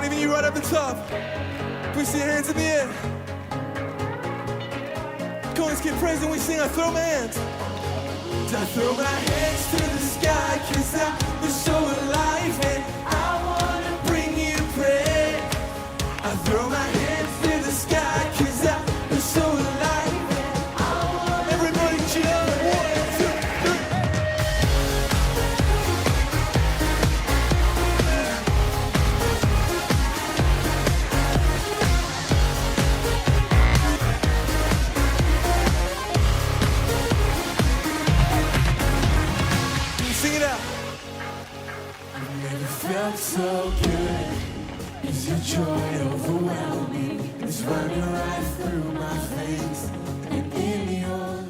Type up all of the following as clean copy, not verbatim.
on, even you right up the top. Push your hands in the air. Come on, let's get praised when we sing. I throw my hands. I throw my hands to the sky, 'cause I was so alive and I wanna bring you praise. I throw my hands to the sky, 'cause I was so alive and I wanna everybody chill. 1, 2, 3. Sing it out. Never felt so good. Is your joy overwhelming? It's running right through my veins. And in your love.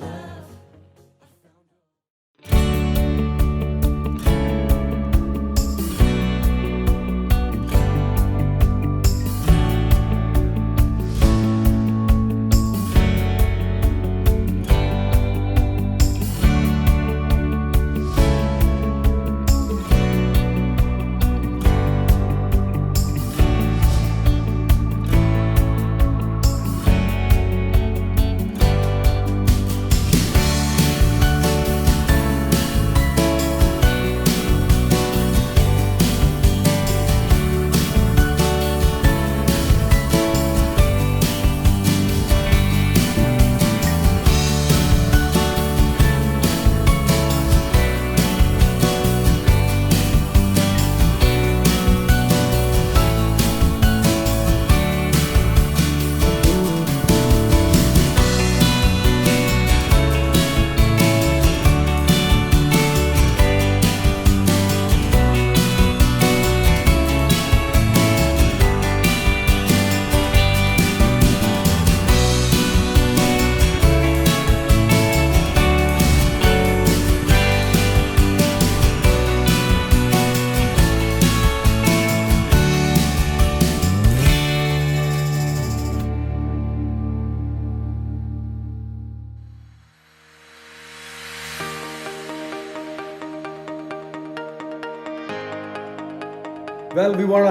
Well, we want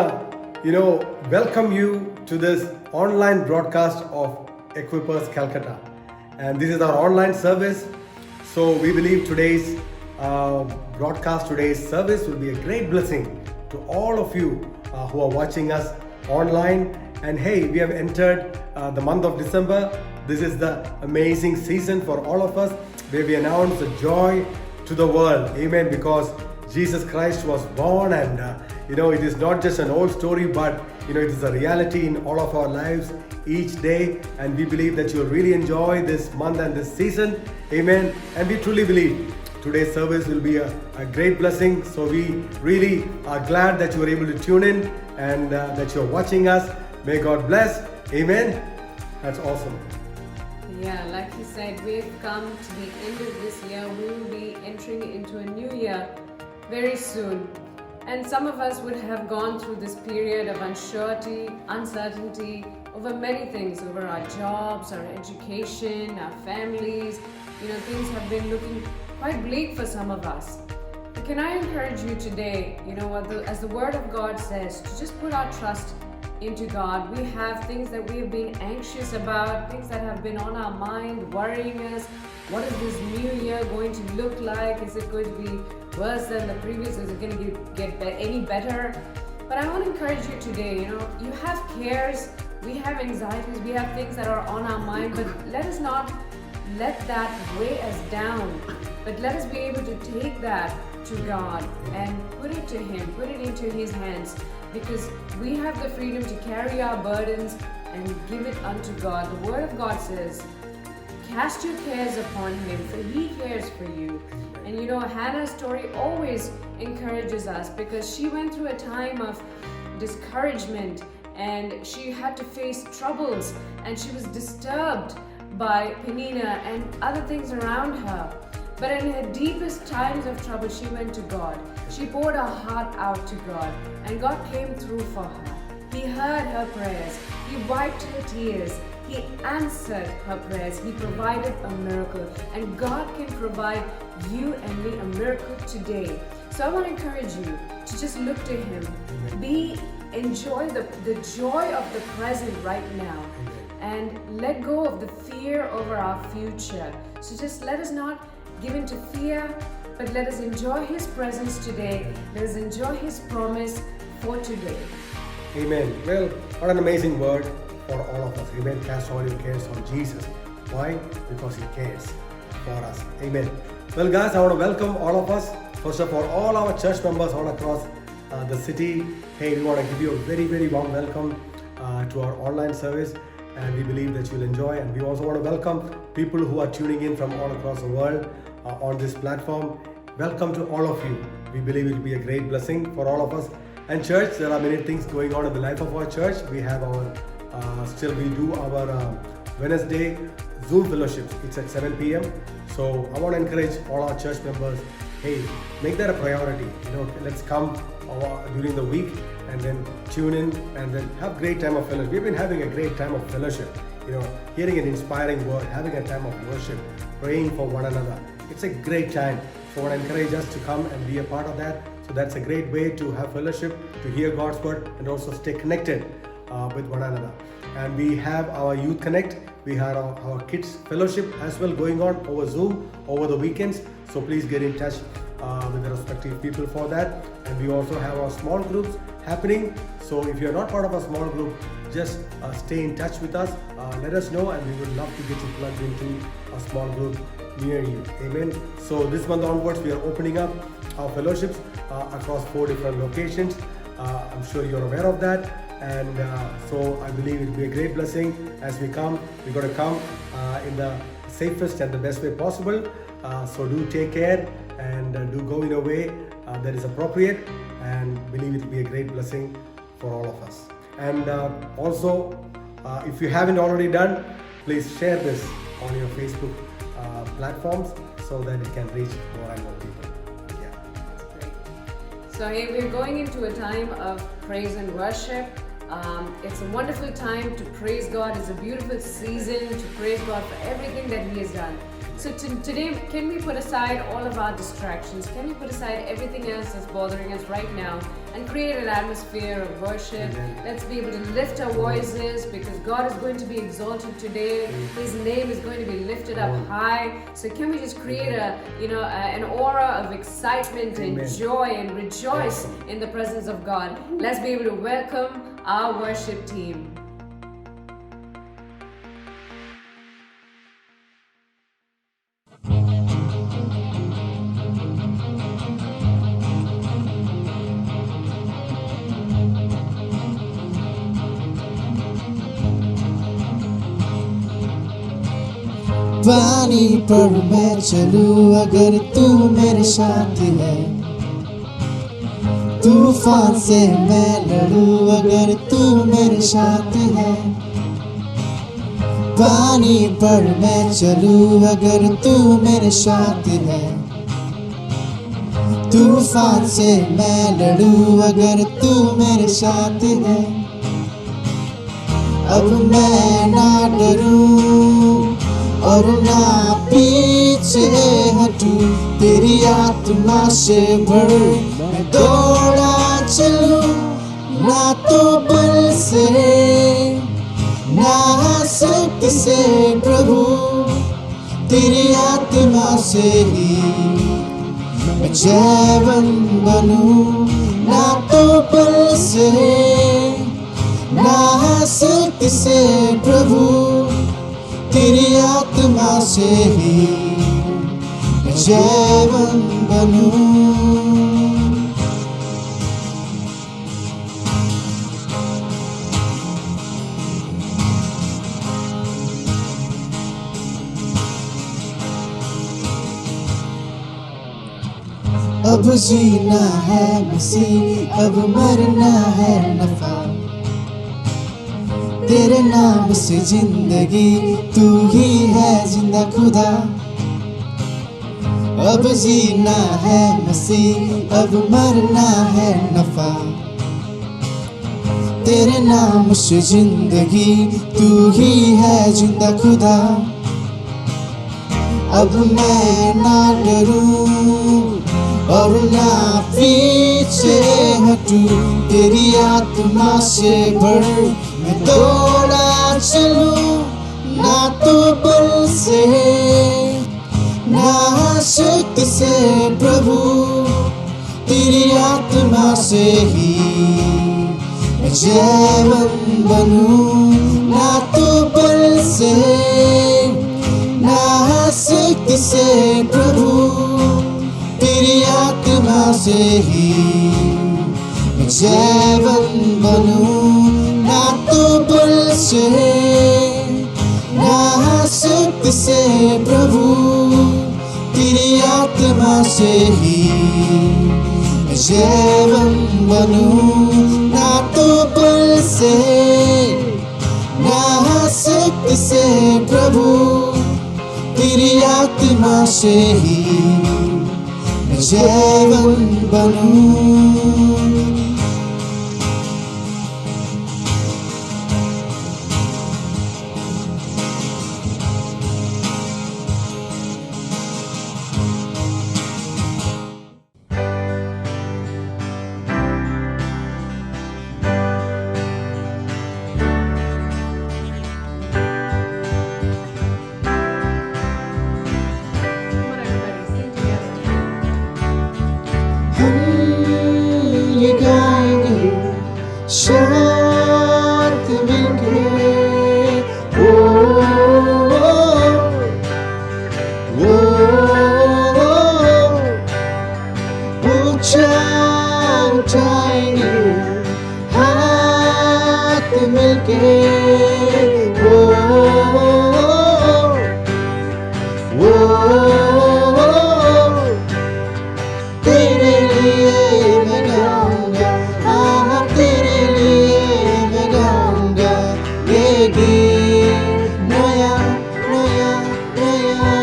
to, welcome you to this online broadcast of Equippers Calcutta. And this is our online service. So we believe today's broadcast, today's service will be a great blessing to all of you who are watching us online. And hey, we have entered the month of December. This is the amazing season for all of us where we announce the joy to the world. Amen. Because Jesus Christ was born, and it is not just an old story, but it is a reality in all of our lives each day. And we believe that you'll really enjoy this month and this season. Amen. And we truly believe today's service will be a great blessing. So we really are glad that you were able to tune in and that you're watching us. May God bless. Amen. That's awesome. Yeah, like he said, we've come to the end of this year. We will be entering into a new year very soon. And some of us would have gone through this period of uncertainty over many things, over our jobs, our education, our families. Things have been looking quite bleak for some of us. But can I encourage you today, as the Word of God says, to just put our trust into God. We have things that we have been anxious about, things that have been on our mind, worrying us. What is this new year going to look like? Is it going to be worse than the previous? Is it going to get any better? But I want to encourage you today, you have cares, we have anxieties, we have things that are on our mind, but let us not let that weigh us down. But let us be able to take that to God and put it to Him, put it into His hands, because we have the freedom to carry our burdens and give it unto God. The Word of God says, cast your cares upon Him, for He cares for you. And Hannah's story always encourages us, because she went through a time of discouragement and she had to face troubles, and she was disturbed by Peninnah and other things around her. But in her deepest times of trouble, she went to God. She poured her heart out to God, and God came through for her. He heard her prayers. He wiped her tears. He answered her prayers. He provided a miracle. And God can provide you and me a miracle today. So I want to encourage you to just look to Him. Be enjoy the joy of the present right now. And let go of the fear over our future. So just let us not give in to fear, but let us enjoy His presence today. Let us enjoy His promise for today. Amen. Well, what an amazing word for all of us. Amen. Cast all your cares on Jesus. Why? Because He cares for us. Amen. Well, guys, I want to welcome all of us. First of all our church members all across the city. Hey, we want to give you a very, very warm welcome to our online service. And we believe that you'll enjoy. And we also want to welcome people who are tuning in from all across the world on this platform. Welcome to all of you. We believe it will be a great blessing for all of us. And church, there are many things going on in the life of our church. We have our, we do our Wednesday Zoom fellowships. It's at 7 p.m. So I want to encourage all our church members, hey, make that a priority. Let's come during the week and then tune in and then have great time of fellowship. We've been having a great time of fellowship, hearing an inspiring word, having a time of worship, praying for one another. It's a great time. So I want to encourage us to come and be a part of that. So that's a great way to have fellowship, to hear God's word, and also stay connected with one another. And we have our Youth Connect. We have our Kids Fellowship as well going on over Zoom over the weekends. So please get in touch with the respective people for that. And we also have our small groups happening. So if you're not part of a small group, just stay in touch with us. Let us know, and we would love to get you plugged into a small group near you. Amen. So this month onwards, we are opening up our fellowships across 4 different locations. I'm sure you're aware of that. And so I believe it will be a great blessing as we come. We're going to come in the safest and the best way possible. So do take care and do go in a way that is appropriate, and believe it will be a great blessing for all of us. And also, if you haven't already done, please share this on your Facebook platforms so that it can reach more and more people. Yeah. That's great. So hey, we're going into a time of praise and worship. It's a wonderful time to praise God. It's a beautiful season to praise God for everything that He has done. So today, can we put aside all of our distractions? Can we put aside everything else that's bothering us right now and create an atmosphere of worship? Amen. Let's be able to lift our voices, because God is going to be exalted today. His name is going to be lifted up high. So can we just create an aura of excitement and Amen. joy and rejoice in the presence of God? Let's be able to welcome our worship team. पानी पर मैं चलूं अगर तू मेरे साथ है, तूफान से मैं लड़ूं अगर तू मेरे साथ है। पानी पर मैं चलूं अगर तू मेरे साथ है, तूफान से मैं लड़ूं अगर तू मेरे साथ है। अब मैं ना डरूं और ना पीछे हटूं, तेरी आत्मा से भर मैं दौड़ा चलूं, ना तो बल से ना शक्ति से प्रभु, तेरी आत्मा से ही मैं जयवंत बनूं, ना तो बल से ना शक्ति से प्रभु, तेरी आत्मा से ही मैं जयवंत बनूं। अब जीना है मसीह, अब मरना है नफा, तेरे नाम से जिंदगी, तू ही है जिंदा खुदा। अब जीना है मसीह, अब मरना है नफा, तेरे नाम से जिंदगी, तू ही है जिंदा खुदा। अब मैं ना डरूं और ना पीछे हटूं, तेरी आत्मा से भर मैं दौड़ा चलूं, ना तो बल से ना शक्ति से प्रभु, तेरी आत्मा से ही मैं जयवंत बनूं, ना तो बल से ना शक्ति से प्रभु, तेरी आत्मा से ही मैं जयवंत बनूं, ना तो बल से ना शक्ति से प्रभु, तेरी आत्मा से ही मैं जयवंत बनूं, ना तो बल से ना शक्ति से प्रभु, तेरी आत्मा से ही मैं जयवंत बनूं। Come on, everybody, sing together. हम ये गाएंगे साथ मिलके, ओ ऊंचा उठाएंगे हाथ मिलके, तेरे लिए मैं गाऊंगा, हाँ तेरे लिए मैं गाऊंगा ये गीत नया नया नया,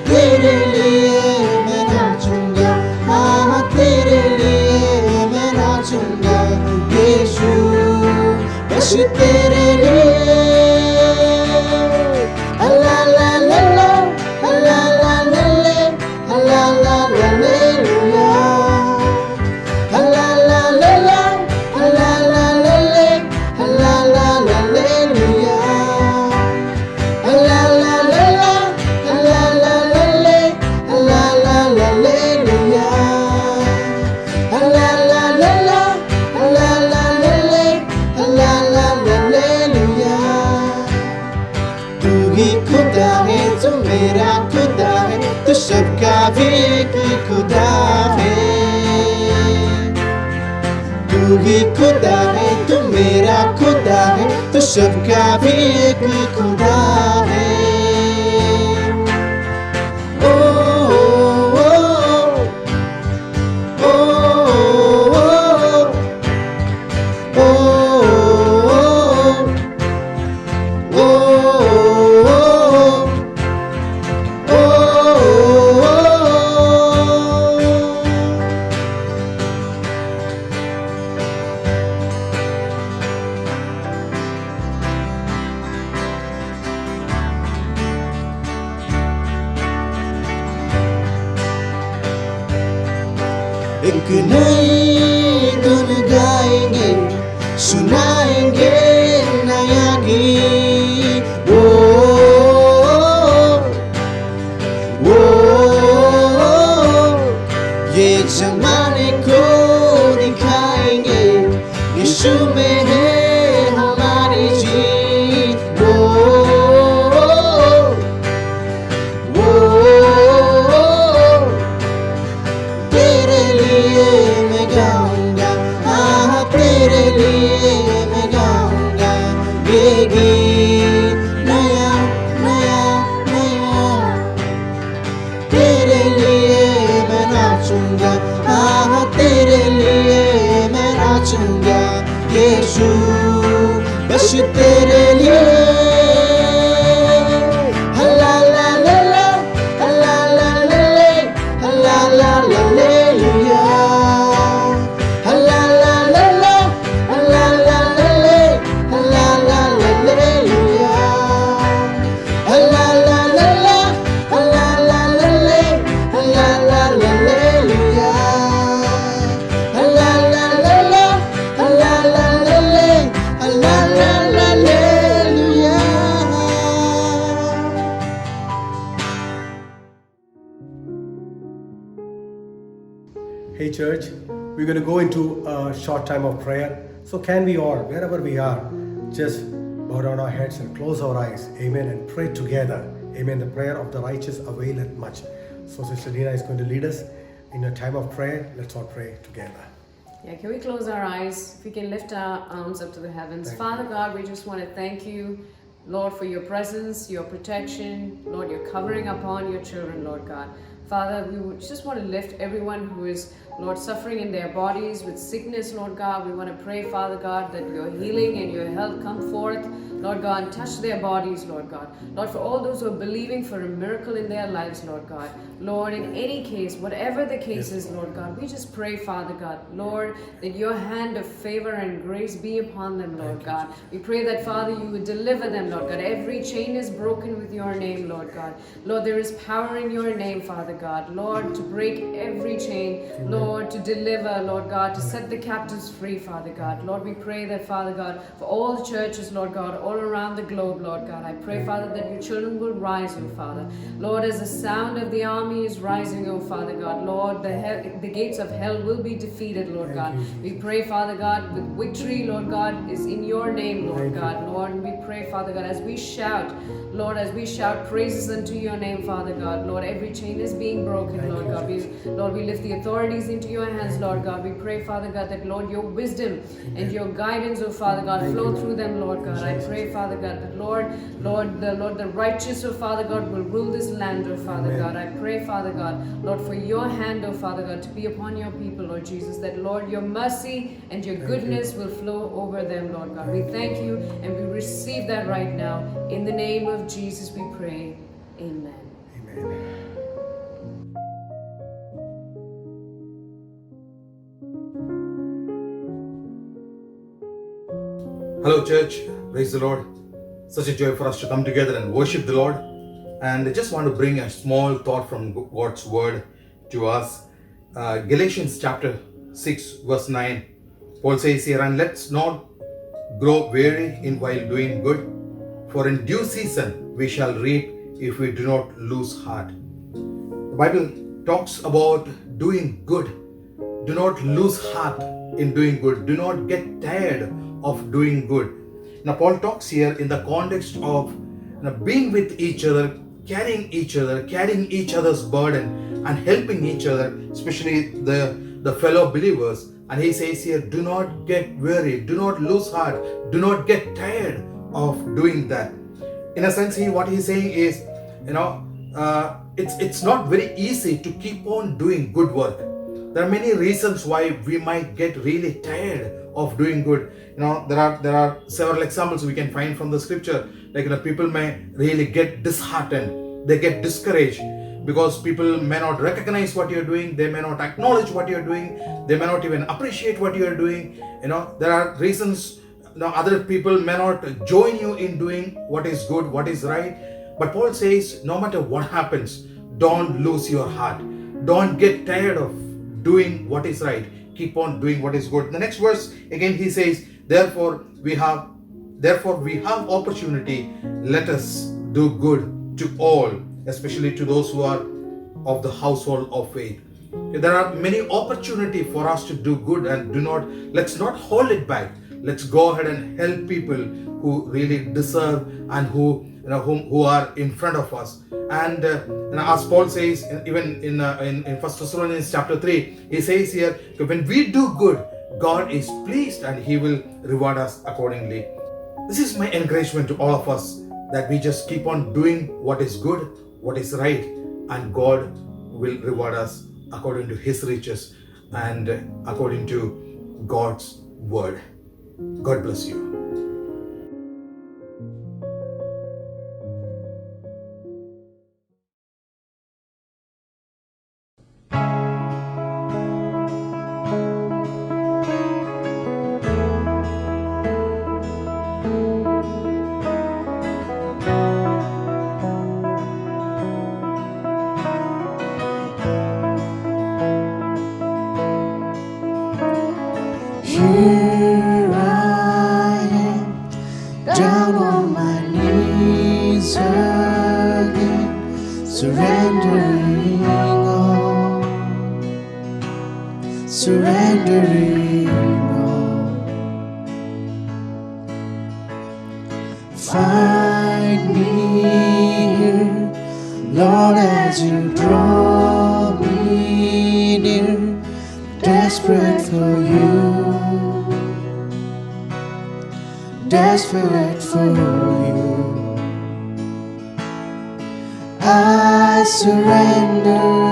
तेरे लिए मैं नाचूंगा, हाँ तेरे लिए मैं नाचूंगा यीशु, बस तेरे लिए अल्लाह ला ला ला, अल्लाह ला ला ले, अल्लाह ला ला लेलुया, अल्लाह ला ला ला, अल्लाह ला ला ले, अल्लाह ला ला लेलुया, अल्लाह ला ला ला, अल्लाह ला ला ले, अल्लाह ला ला लेलुया, अल्लाह ला ला ला, अल्लाह ला ला ले, अल्लाह ला ला लेलुया। तू ही खुदा है, तू मेरा खुदा है, तू सबका भी एक खुदा है, तू ही खुदा है, तू मेरा खुदा है, तू सबका भी एक खुदा है। ओ ओ ओ ओ ओ एक नई धुन गाएंगे, सुनाएंगे नया गीत, ये जमाने को दिखाएंगे यीशु में है हमारी जीत, तेरे लिए मैं गाऊंगा, हाँ तेरे लिए मैं गाऊंगा ये गीत नया नया नया, तेरे लिए मैं नाचूंगा, हाँ तेरे लिए मैं नाचूंगा यीशु, बस तेरे लिए अल्लाह ला ला ला, अल्लाह ला ला ले, अल्लाह ला ला लेलुया, अल्लाह ला ला ला, अल्लाह ला ला ले, अल्लाह ला ला लेलुया, अल्लाह ला ला ला, अल्लाह ला ला ले, अल्लाह ला ला लेलुया, Hey church, we're going to go into a short time of prayer. So can we all, wherever we are, just bow down our heads and close our eyes. Amen. And pray together. Amen. The prayer of the righteous availeth much. So Sister Dina is going to lead us in a time of prayer. Let's all pray together. Yeah, can we close our eyes? If we can lift our arms up to the heavens. Father God, we just want to thank you, Lord, for your presence, your protection, Lord, your covering upon your children, Lord God. Father, we would just want to lift everyone who is, Lord, suffering in their bodies with sickness, Lord God. We want to pray, Father God, that your healing and your health come forth, Lord God, and touch their bodies, Lord God. Lord, for all those who are believing for a miracle in their lives, Lord God. Lord, in any case, whatever the case is, Lord God, we just pray, Father God, Lord, that your hand of favor and grace be upon them, Lord God. We pray that, Father, you would deliver them, Lord God. Every chain is broken with your name, Lord God. Lord, there is power in your name, Father God. Lord, to break every chain, Lord, to deliver, Lord God, to set the captives free, Father God. Lord, we pray that, Father God, for all the churches, Lord God, all around the globe, Lord God. I pray, Father, that your children will rise, oh Father. Lord, as the sound of the army is rising, oh Father God, Lord, the gates of hell will be defeated, Lord God. We pray, Father God, with victory, Lord God, is in your name, Lord God. Lord, and we pray, Father God, as we shout, Lord, as we shout praises unto your name, Father God. Lord, every chain is being broken, Lord God. Lord, we lift the authorities into your hands, Lord God. We pray, Father God, that, Lord, your wisdom and your guidance, oh Father God, flow through them, Lord God. I pray, Father God, that, the righteous, oh Father God, will rule this land, oh Father God. I pray, Father God, Lord, for your hand, oh Father God, to be upon your people, Lord Jesus, that, Lord, your mercy and your goodness will flow over them, Lord God. We thank you and we receive that right now. In the name of Jesus we pray. Amen. Amen. Hello, church. Praise the Lord. Such a joy for us to come together and worship the Lord. And I just want to bring a small thought from God's word to us. Galatians chapter 6, verse 9. Paul says here, and let's not grow weary in while doing good, for in due season we shall reap if we do not lose heart. The Bible talks about doing good. Do not lose heart in doing good. Do not get tired of doing good. Now, Paul talks here in the context of being with each other, carrying each other's burden, and helping each other, especially the fellow believers. And he says here, do not get weary, do not lose heart, do not get tired of doing that. In a sense, what he's saying is, it's not very easy to keep on doing good work. There are many reasons why we might get really tired of doing good. There are several examples we can find from the scripture. Like, people may really get disheartened, they get discouraged because people may not recognize what you're doing, they may not acknowledge what you're doing, they may not even appreciate what you're doing. There are reasons. Other people may not join you in doing what is good, what is right. But Paul says, no matter what happens, don't lose your heart. Don't get tired of doing what is right. Keep on doing what is good. The next verse, again, he says, therefore we have opportunity. Let us do good to all, especially to those who are of the household of faith. There are many opportunity for us to do good, and let's not hold it back. Let's go ahead and help people who really deserve and who are in front of us. And as Paul says, even in 1 Thessalonians chapter 3, he says here, when we do good, God is pleased and he will reward us accordingly. This is my encouragement to all of us, that we just keep on doing what is good, what is right, and God will reward us according to his riches and according to God's word. God bless you. Here I am, down on my knees again, surrendering all. surrendering all. Find me here, Lord, as you draw me near, desperate for you, desperate for you. I surrender.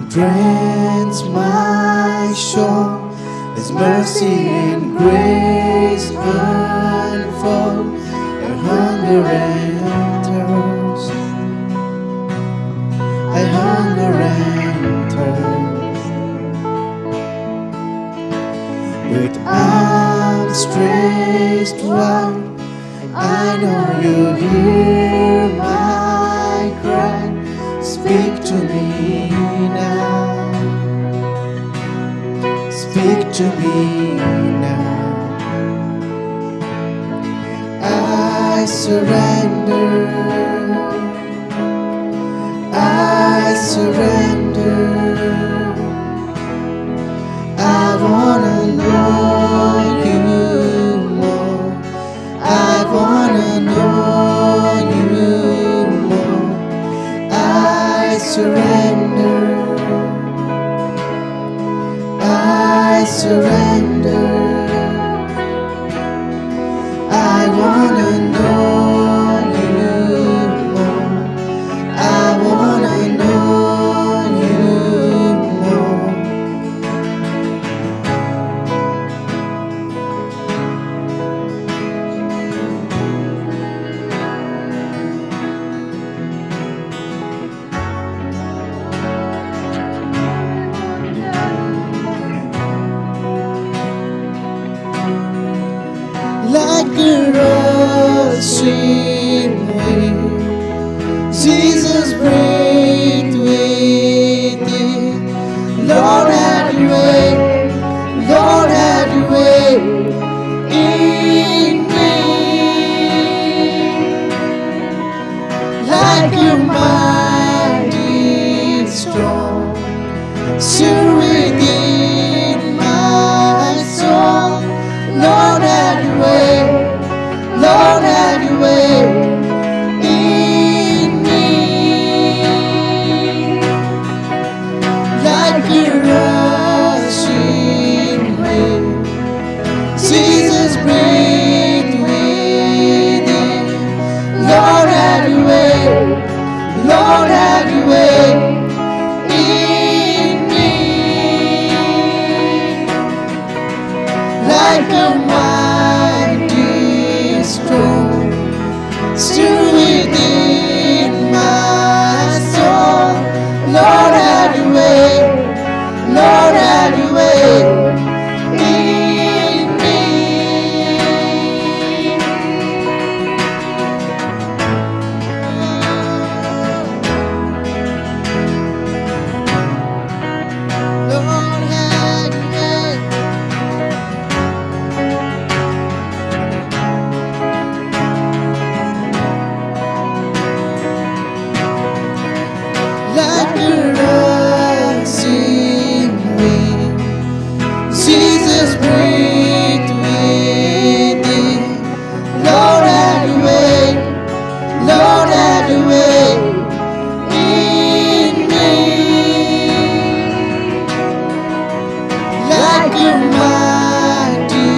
Drench my shore as mercy and grace unfold, and hunger and thirst. I hunger and thirst. With arms stretched wide, I know you hear my cry. Speak to me now. Speak to me now. I surrender. I surrender. I wanna know you more. I wanna know you more. I surrender. I surrender. I wanna know you more. I wanna know you more. Like a rushing wind, Jesus, breathe within. Lord, have your way. Lord, have your way in me. Like a mighty storm, stir within my soul. Lord, have your way. Lord, have your way in me. Like a rushing wind, Jesus, breathe within. Lord, have your way. Lord, have your way in me. Like a mighty storm, stir within my soul. Lord, have your way. Lord, have your way in me. Lord, have your way. Like a rushing wind, Jesus, breathe within. Lord, have your way. Lord, have your way in me. Like a mighty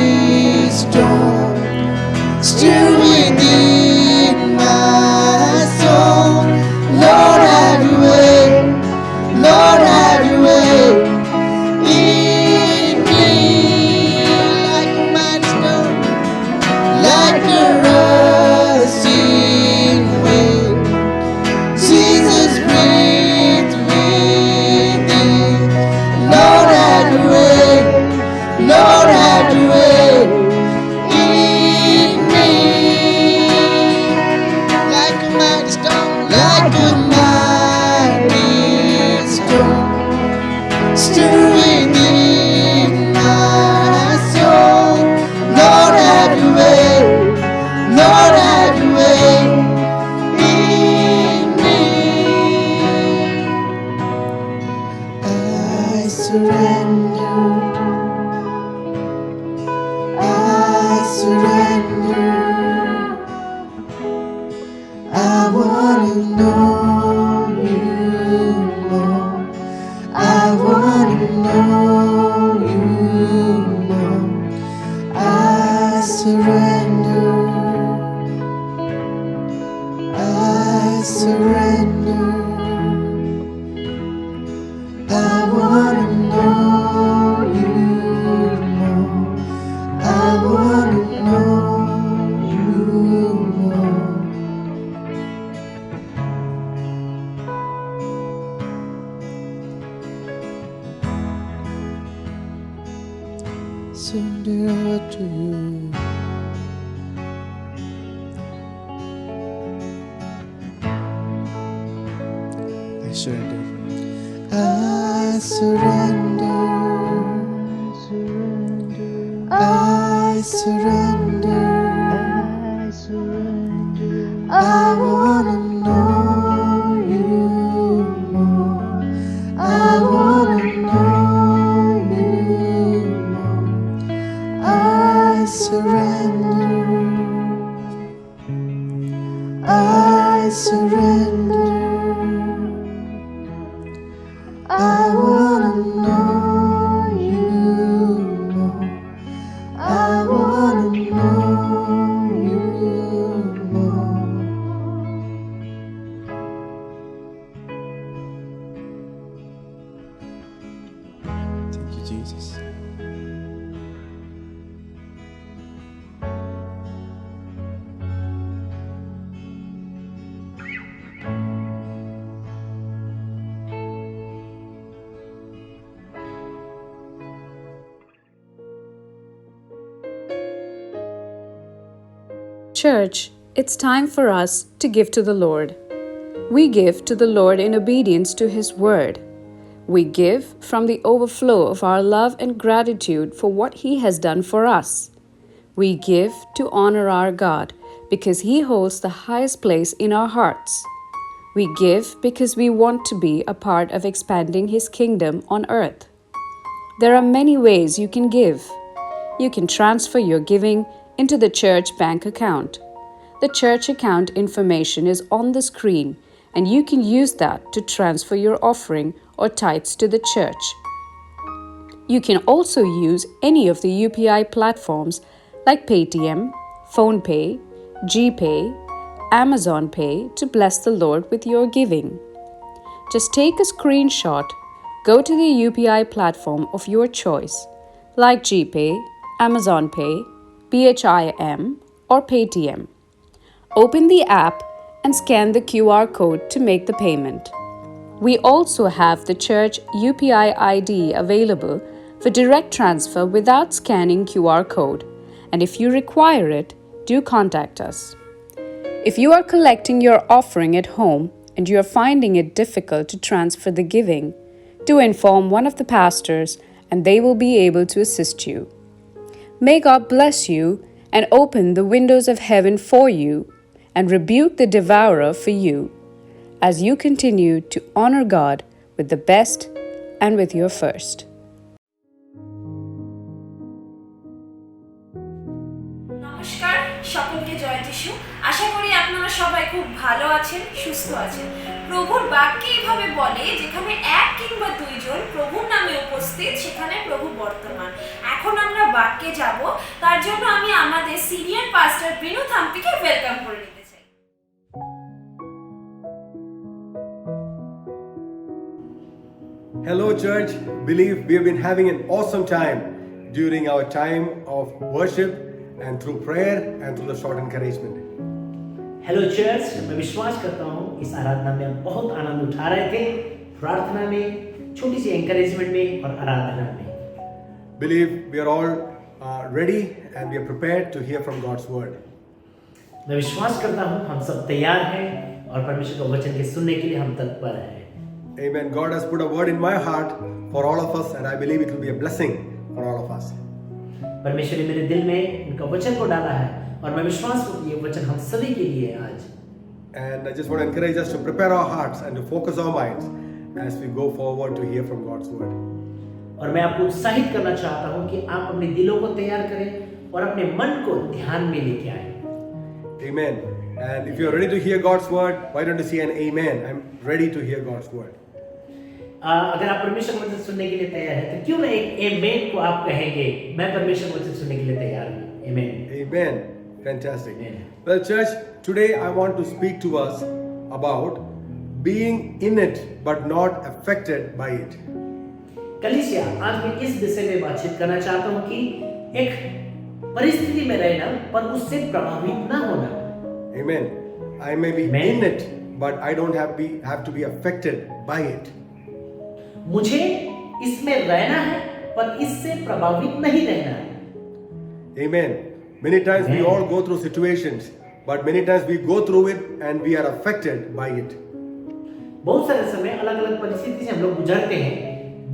storm, stir within my soul. Lord, have your way. surrender. I surrender. I wanna know you more. I wanna know you more. I surrender. I surrender. I wanna know you more. I wanna know you more. Surrender to you. I surrender. I surrender. I surrender. I surrender. I wanna know you more. I wanna know you more. I surrender. I surrender. I wanna know you more. I wanna know you more. Thank you, Jesus. Church, it's time for us to give to the Lord. We give to the Lord in obedience to His word. We give from the overflow of our love and gratitude for what He has done for us. We give to honor our God because He holds the highest place in our hearts. We give because we want to be a part of expanding His kingdom on earth. There are many ways you can give. You can transfer your giving into the church bank account. The church account information is on the screen, and you can use that to transfer your offering or tithes to the church. You can also use any of the UPI platforms like Paytm, PhonePe, GPay, Amazon Pay to bless the Lord with your giving. Just take a screenshot, go to the UPI platform of your choice, like GPay, Amazon Pay, BHIM, or Paytm. Open the app and scan the QR code to make the payment. We also have the church UPI ID available for direct transfer without scanning QR code, and if you require it, do contact us. If you are collecting your offering at home and you are finding it difficult to transfer the giving, do inform one of the pastors and they will be able to assist you. May God bless you and open the windows of heaven for you and rebuke the devourer for you as you continue to honor God with the best and with your first. নমস্কার সকলকে জয় যিশু। আশা করি আপনারা সবাই খুব ভালো আছেন, সুস্থ আছেন। প্রভুর বাক্যে এইভাবে বলে, যেখানে এক কিংবা দুইজন প্রভুর নামে উপস্থিত সেখানে প্রভু বর্তমান। এখন আমরা বাক্যে যাব, তার জন্য আমি আমাদের সিনিয়র পাস্টর বিনু থাম্পিকে ওয়েলকাম করে নিতে চাই। Hello, church. Believe we have been having an awesome time during our time of worship and through prayer and through the short encouragement. Hello church, मैं विश्वास करता हूँ इस आराधना में हम बहुत आनंद उठा रहे थे, प्रार्थना में, छोटी सी एंकरेजमेंट में और आराधना में। Believe we are all ready and we are prepared to hear from God's word. मैं विश्वास करता हूँ हम सब तैयार हैं और परमेश्वर के वचन के सुनने के लिए हम तत्पर हैं। Amen. God has put a word in my heart for all of us, and I believe it will be a blessing for all of us. परमेश्वर ने मेरे दिल में उनका वचन को डाला है और मैं विश्वास करता हूँ ये वचन हम सभी के लिए है आज। And I just want to encourage us to prepare our hearts and to focus our minds as we go forward to hear from God's word. और मैं आपको उत्साहित करना चाहता हूं कि आप अपने दिलों को तैयार करें और अपने मन को ध्यान में लेके आए। Amen. And if you're ready to hear God's word, why don't you say an amen? I'm ready to hear God's word. अगर आप परमेश्वर का वचन सुनने के लिए तैयार हैं तो क्यों ना एक आमेन को आप कहेंगे, मैं परमेश्वर का वचन सुनने के लिए तैयार हूं। आमेन। Amen. Fantastic. Amen. Well, church, today I want to speak to us about being in it but not affected by it. कलीसिया, आज मैं इस विषय में बातचीत करना चाहता हूं कि एक परिस्थिति में रहना पर उससे प्रभावित ना होना। Amen. I may be Amen. in it, but I don't have to be affected by it. मुझे इसमें रहना है पर इससे प्रभावित नहीं रहना है। Amen. Many times we Amen. all go through situations, but many times we go through it and we are affected by it. बहुत सारे समय अलग अलग परिस्थिति से हम लोग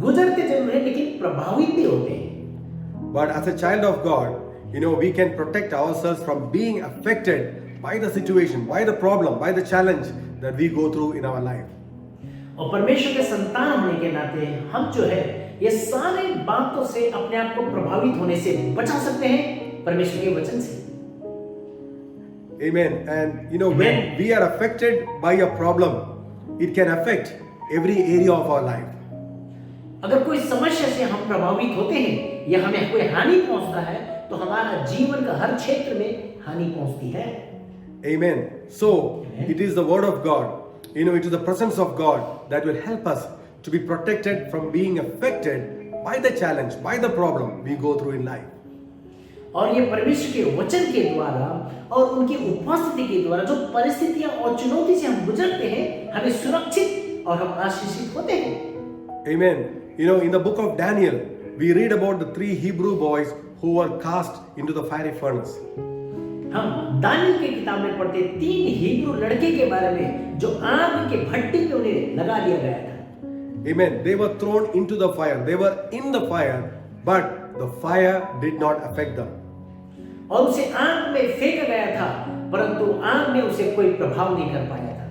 गुजरते जरूर है लेकिन प्रभावित भी होते हैं। But as a child of God, we can protect ourselves from being affected by the situation, by the problem, by the challenge that we go through in our life. और परमेश्वर के संतान होने के नाते हम जो है ये सारे बातों से अपने आप को प्रभावित होने से बचा सकते हैं परमेश्वर के वचन से। Amen. And Amen. when we are affected by a problem, it can affect every area of our life. अगर कोई समस्या से हम प्रभावित होते हैं या हमें कोई हानि पहुंचता है तो हमारा जीवन का हर क्षेत्र में हानि पहुंचती है। Amen. So, Amen. it is the word of God, it is the presence of God that will help us to be protected from being affected by the challenge, by the problem we go through in life. और ये परमेश्वर के वचन के द्वारा और उनकी उपस्थिति के द्वारा जो परिस्थितियां और चुनौती से हम गुजरते हैं हमें सुरक्षित और हम आशीषित होते हैं। Amen. In the book of Daniel, we read about the 3 Hebrew boys who were cast into the fiery furnace. हम दानियल की किताब में पढ़ते 3 हिब्रू लड़के के बारे में जो आग के भट्टी में उन्हें लगा दिया गया था। Amen. They were thrown into the fire. They were in the fire, but the fire did not affect them. और उसे आग में फेंका गया था परंतु आग ने उसे कोई प्रभाव नहीं कर पाया था।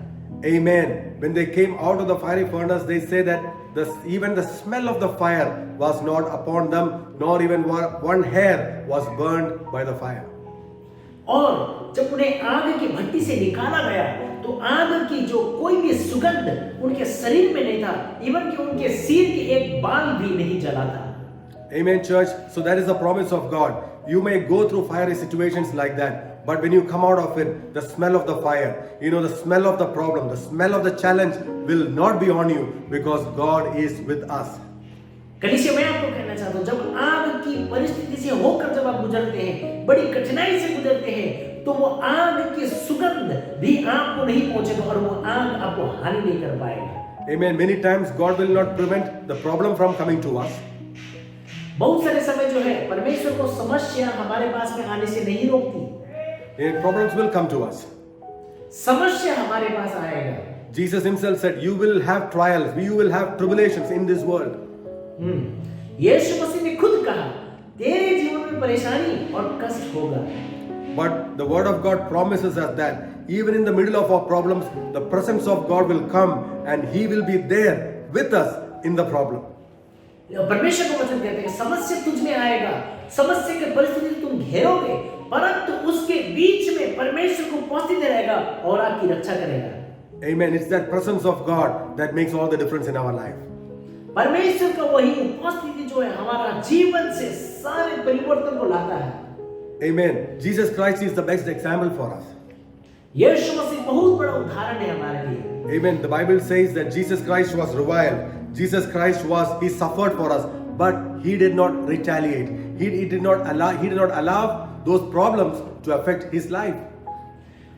Amen. When they came out of the fiery furnace, they say that even the smell of the fire was not upon them, nor even one hair was burned by the fire. और जब उन्हें आग की भट्टी से निकाला गया तो आग की जो कोई भी सुगंध उनके शरीर में नहीं था, इवन कि उनके सिर के एक बाल भी नहीं जला था। Amen, church. So that is the promise of God. You may go through fiery situations like that, but when you come out of it, the smell of the fire, the smell of the problem, the smell of the challenge will not be on you because God is with us. कलीसिया, मैं आपको कहना चाहता हूँ जब आग की परिस्थिति से होकर जब आप गुजरते हैं, बड़ी कठिनाई से गुजरते हैं, तो वो आग की सुगंध भी आपको नहीं पहुंचेगा और वो आग आपको हानि नहीं कर पाएगा। Amen. Many times God will not prevent the problem from coming to us. बहुत सारे समय जो है परमेश्वर को समस्या हमारे पास में आने से नहीं रोकती। Problems will come to us. समस्या हमारे पास आएगा। Jesus himself said, you will have trials, you will have tribulations in this world. यीशु मसीह ने खुद कहा, तेरे जीवन में परेशानी और कष्ट होगा। But the word of God promises us that even in the middle of our problems, the presence of God will come and he will be there with us in the problem. परमेश्वर का वचन कहते हैं समस्या तुझ में आएगा, समस्या के परिस्थिति तुम घेरोगे, परंतु उसके बीच में परमेश्वर को उपस्थित रहेगा और आपकी रक्षा करेगा। Amen. It's that presence of God that makes all the difference in our life. परमेश्वर का वही उपस्थिति जो है हमारा जीवन से सारे परिवर्तन को लाता है। Amen. Jesus Christ is the best example for us. यीशु मसीह बहुत बड़ा उदाहरण है हमारे लिए। Amen. The Bible says that Jesus Christ was reviled. Jesus Christ he suffered for us, but he did not retaliate. He did not allow those problems to affect his life.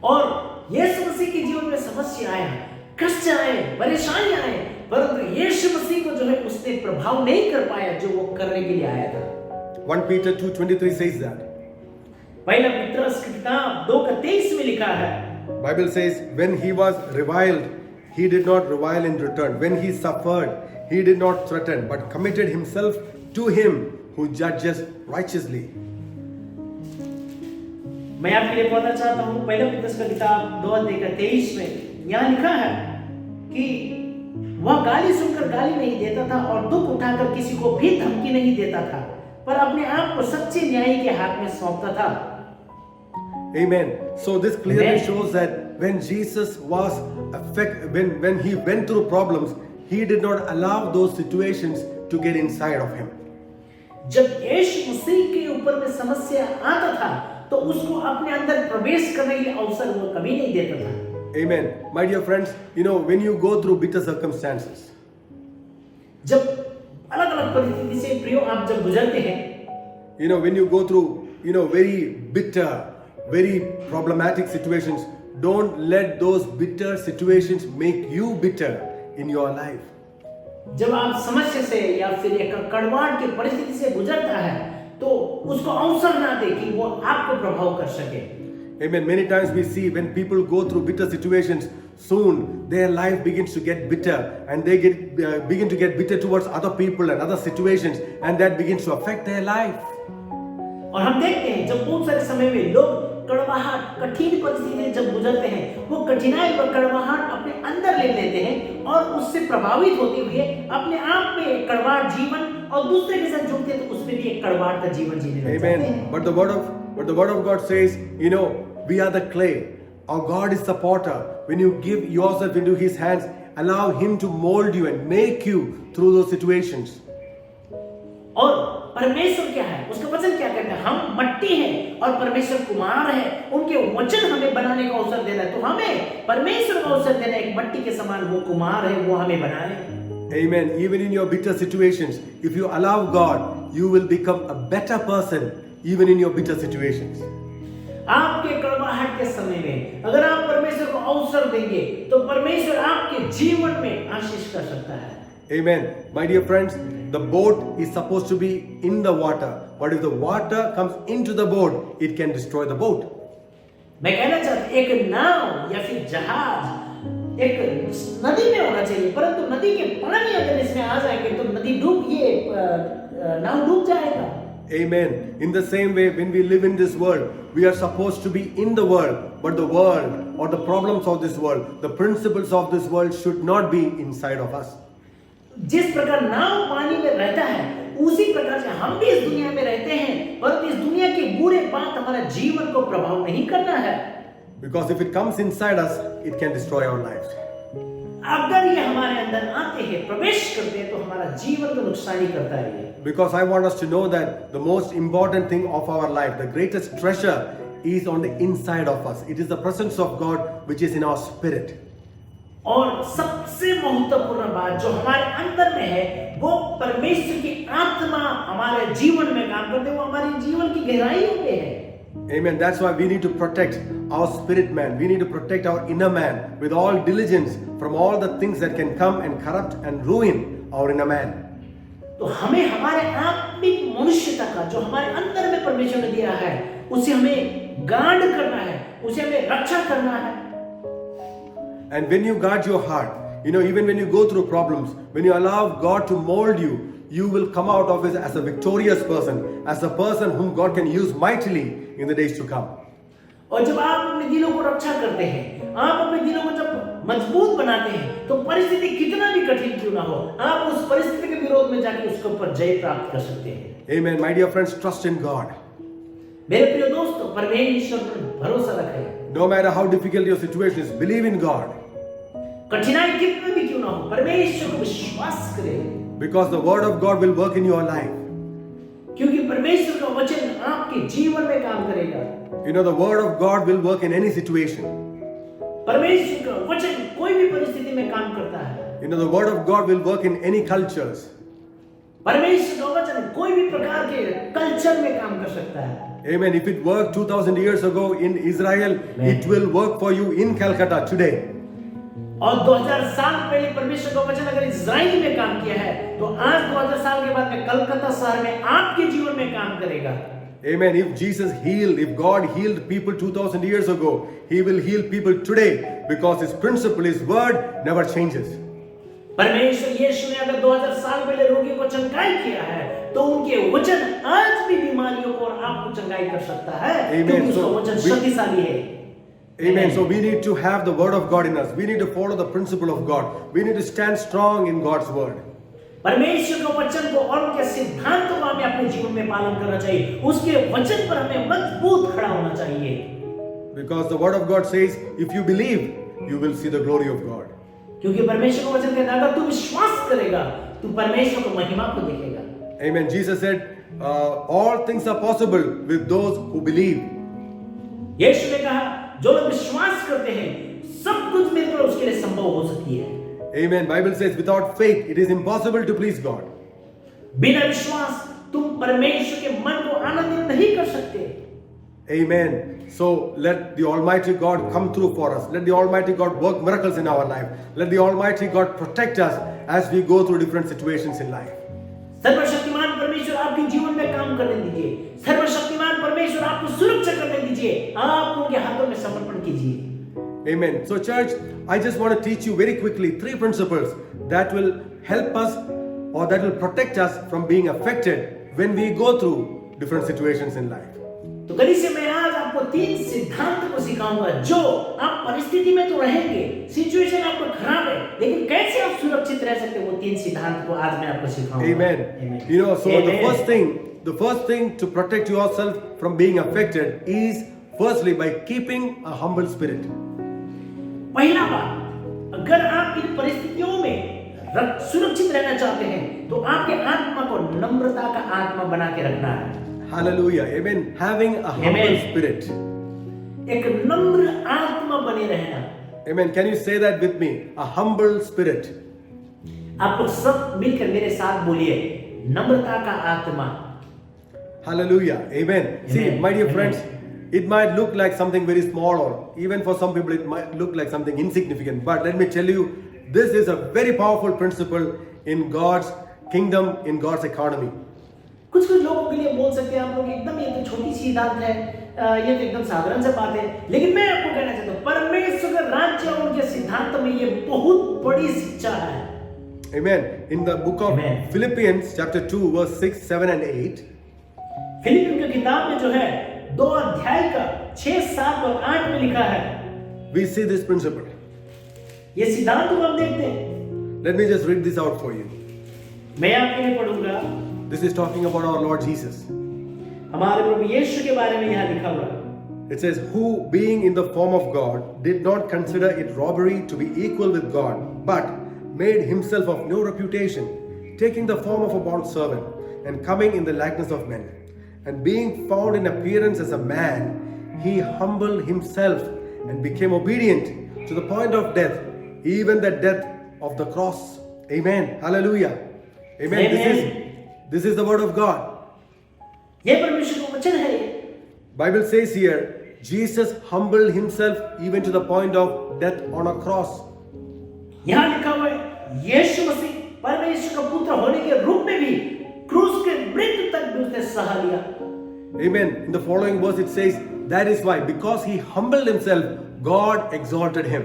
और यीशु मसीह के जीवन में समस्या आए, कष्ट आए, परेशानियां आए, परंतु यीशु मसीह को जो है उसने प्रभाव नहीं कर पाया जो वो करने के लिए आया था। 1 Peter 2:23 says that. पहला पत्रस की किताब 2:23 में लिखा है। Bible says when he was reviled, he did not revile in return. When he suffered, he did not threaten, but committed himself to him who judges righteously. मैं आपके लिए पढ़ना चाहता हूँ पहला पत्रस की किताब 2:23 में यहाँ लिखा है कि वह गाली सुनकर गाली नहीं देता था और दुख उठाकर किसी को भी धमकी नहीं देता था, पर अपने आप को सच्चे न्यायी के हाथ में सौंपता था। Amen. So this clearly Amen. shows that when Jesus was when he went through problems, he did not allow those situations to get inside of him. जब यीशु मसीह के ऊपर में समस्या आता था तो उसको अपने अंदर प्रवेश करने के अवसर वो कभी नहीं देता था। Amen. My dear friends, when you go through bitter circumstances, जब अलग-अलग परिस्थिति से प्रियो आप जब गुजरते हैं, when you go through, very bitter, very problematic situations, don't let those bitter situations make you bitter in your life. जब आप समस्या से या फिर एक कड़वाहट की परिस्थिति से गुजरता है तो उसको अवसर ना दे कि वो आपको प्रभाव कर सके। Amen. Many times we see when people go through bitter situations, soon their life begins to get bitter, and they begin to get bitter towards other people and other situations, and that begins to affect their life. और हम देखते हैं जब बहुत सारे समय में लोग कड़वाहट कठिन परिस्थितियां जब गुजरते हैं, वो कठिनाई और कड़वाहट अपने अंदर ले लेते हैं और उससे प्रभावित होते हुए अपने आप में कड़वाहट जीवन और दूसरे के साथ जुड़ते हैं तो उसमें भी एक कड़वाहट का जीवन जीने लग जाते हैं। Amen. But the word of God says, we are the clay. Our God is the potter. When you give yourself into His hands, allow Him to mold you and make you through those situations. और परमेश्वर क्या है, उसका वचन क्या कहता है? हम मट्टी हैं और परमेश्वर कुम्हार है, उनके वचन हमें बनाने का अवसर देना है, तो हमें परमेश्वर का अवसर देना है। एक मट्टी के समान वो कुम्हार है, वो हमें बनाए। Amen. Even in your bitter situations, if you allow God, you will become a better person even in your bitter situations. आपके कड़वाहट के समय में अगर आप परमेश्वर को अवसर देंगे तो परमेश्वर आपके जीवन में आशीष कर सकता है। Amen. My dear friends, the boat is supposed to be in the water, but if the water comes into the boat, it can destroy the boat. मैं कहना चाहता हूं एक नाव या फिर जहाज एक नदी में होना चाहिए, परंतु नदी के पानी अगर इसमें आ जाएंगे तो नदी नाव डूब जाएगा। Amen. In the same way, when we live in this world, we are supposed to be in the world, but the world or the problems of this world, the principles of this world should not be inside of us. जिस प्रकार नाव पानी में रहता है उसी प्रकार से हम भी इस दुनिया में रहते हैं, परंतु इस दुनिया के बुरे बात हमारा जीवन को प्रभाव नहीं करना है। Because if it comes inside us, it can destroy our lives. अगर ये हमारे अंदर आते हैं, प्रवेश करते हैं, तो हमारा जीवन को नुकसानी करता है ये। Because I want us to know that the most important thing of our life, the greatest treasure, is on the inside of us. It is the presence of God which is in our spirit. और सबसे महत्वपूर्ण बात जो हमारे अंदर में है वो परमेश्वर की आत्मा हमारे जीवन में काम करते हैं, वो हमारे जीवन की गहराइयों में है। Amen. That's why we need to protect our spirit man. We need to protect our inner man with all diligence from all the things that can come and corrupt and ruin our inner man. तो हमें हमारे आत्मिक मनुष्यता का जो हमारे अंदर में परमेश्वर ने दिया है उसे हमें गार्ड करना है, उसे हमें रक्षा करना है। And when you guard your heart, even when you go through problems, when you allow God to mold you, you will come out of it as a victorious person, as a person whom God can use mightily in the days to come. और जब आप अपने दिलों को रक्षा करते हैं, आप अपने दिलों को जब मजबूत बनाते हैं, तो परिस्थिति कितना भी कठिन क्यों ना हो, आप उस परिस्थिति के विरोध में जाके उसके ऊपर जय प्राप्त कर सकते हैं। Amen. My dear friends, trust in God. मेरे प्रिय दोस्तों, परमेश्वर पर भरोसा रखें। No matter how difficult your situation is, believe in God. कठिनाई कितनी भी क्यों ना हो, परमेश्वर को विश्वास करें। Because the word of God will work in your life. क्योंकि परमेश्वर का वचन आपके जीवन में काम करेगा। The word of God will work in any situation. परमेश्वर का वचन कोई भी परिस्थिति में काम करता है। The word of God will work in any cultures. परमेश्वर का वचन कोई भी प्रकार के कल्चर में काम कर सकता है। Amen. If it worked 2000 years ago in Israel, it will work for you in Calcutta today. और 2000 साल पहले परमेश्वर का वचन अगर इजराइल में काम किया है तो आज 2000 साल के बाद में कलकत्ता शहर में आपके जीवन में काम करेगा। Amen. If God healed people 2000 years ago, He will heal people today because His principle, His word never changes. परमेश्वर यीशु ने अगर 2000 साल पहले रोगियों को चंगाई किया है तो उनके वचन आज भी बीमारियों को और आपको चंगाई कर सकता है, क्योंकि उसका वचन शक्तिशाली है। Amen. So we need to have the word of God in us. We need to follow the principle of God. We need to stand strong in God's word. परमेश्वर के वचन को और उनके सिद्धांतों को हमें अपने जीवन में पालन करना चाहिए। उसके वचन पर हमें मजबूत खड़ा होना चाहिए। Because the word of God says, if you believe, you will see the glory of God. क्योंकि परमेश्वर का वचन कहता है अगर तू विश्वास करेगा तू परमेश्वर की महिमा को देखेगा। Amen. Jesus said, all things are possible with those who believe. यीशु ने कहा जो लोग विश्वास करते हैं सब कुछ मिलकर उसके लिए संभव हो सकती है। Amen. Bible says, without faith, it is impossible to please God. बिना विश्वास तुम परमेश्वर के मन को आनंदित नहीं कर सकते। Amen. So let the Almighty God come through for us. Let the Almighty God work miracles in our life. Let the Almighty God protect us as we go through different situations in life. सर्वशक्तिमान परमेश्वर आपके जीवन में काम करने दीजिए। सर्वशक्तिमान परमेश्वर आपको सुरक्षा करने दीजिए। आप उनके हाथों में समर्पण कीजिए। Amen. So church, I just want to teach you very quickly 3 principles that will help us or that will protect us from being affected when we go through different situations in life. तो कलीसिया में आज आपको 3 सिद्धांत को सिखाऊंगा जो आप परिस्थिति में तो रहेंगे, सिचुएशन आपको खराब है, लेकिन कैसे आप सुरक्षित रह सकते हैं वो 3 सिद्धांत को आज मैं आपको सिखाऊंगा। Amen. Amen. You know, so Amen. the first thing to protect yourself from being affected is firstly by keeping a humble spirit. पहला बात, अगर आप इन परिस्थितियों में सुरक्षित रहना चाहते हैं तो आपके आत्मा को नम्रता का आत्मा बना के रखना है। Hallelujah. Amen. Having a humble Amen. spirit. एक नम्र आत्मा बने रहना। Amen. Can you say that with me? A humble spirit. आप लोग सब मिलकर मेरे साथ बोलिए, नम्रता का आत्मा। Hallelujah. Amen. See, Amen. my dear Amen. friends, it might look like something very small, or even for some people it might look like something insignificant. But let me tell you, this is a very powerful principle in God's kingdom, in God's economy. कुछ लोगों के लिए बोल सकते हैं आप लोग एकदम ये तो छोटी सी सिद्धांत है, ये तो एकदम साधारण सी बात है, लेकिन मैं आपको कहना चाहता हूँ परमेश्वर का राज्य और उनके सिद्धांत में ये बहुत बड़ी शिक्षा है। Amen. In the book of Amen. Philippians chapter 2 verse 6, 7 and 8, फिलिपियों की किताब में जो है 2 अध्याय का 6, 7 और 8 में लिखा है, we see this principle. ये सिद्धांत को हम देखते हैं। Let me just read this out for you. मैं आपके लिए पढ़ूंगा। This is talking about our Lord Jesus. हमारे प्रभु यीशु के बारे में यहाँ लिखा हुआ है। It says, who being in the form of God did not consider it robbery to be equal with God, but made himself of no reputation, taking the form of a bond servant, and coming in the likeness of men. And being found in appearance as a man, he humbled himself and became obedient to the point of death, even the death of the cross. Amen. Hallelujah. Amen. Amen. This is the word of God. ये परमेश्वर का वचन है। Bible says here, Jesus humbled himself even to the point of death on a cross. यहाँ लिखा हुआ है यीशु मसीह परमेश्वर का पुत्र होने के रूप में भी क्रूस के मृत्यु तक भी उसने सहा लिया। Amen. In the following verse it says, that is why, because he humbled himself, God exalted him.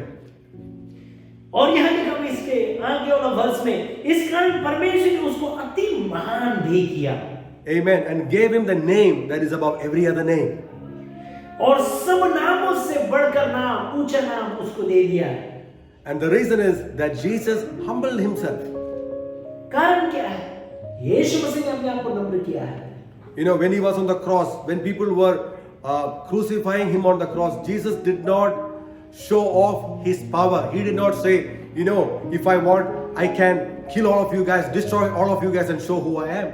और यहाँ लिखा हुआ इसके आगे वाला वर्ष में इस कारण परमेश्वर ने उसको अति महान भी किया। Amen. And gave him the name that is above every other name. और सब नामों से बढ़कर नाम, ऊंचा नाम उसको दे दिया। And the reason is that Jesus humbled himself. कारण क्या है? यीशु मसीह ने अपने आप को नम्र किया है। You know, when he was on the cross, when people were crucifying him on the cross, Jesus did not show off his power. He did not say, you know, if I want, I can kill all of you guys, destroy all of you guys and show who I am.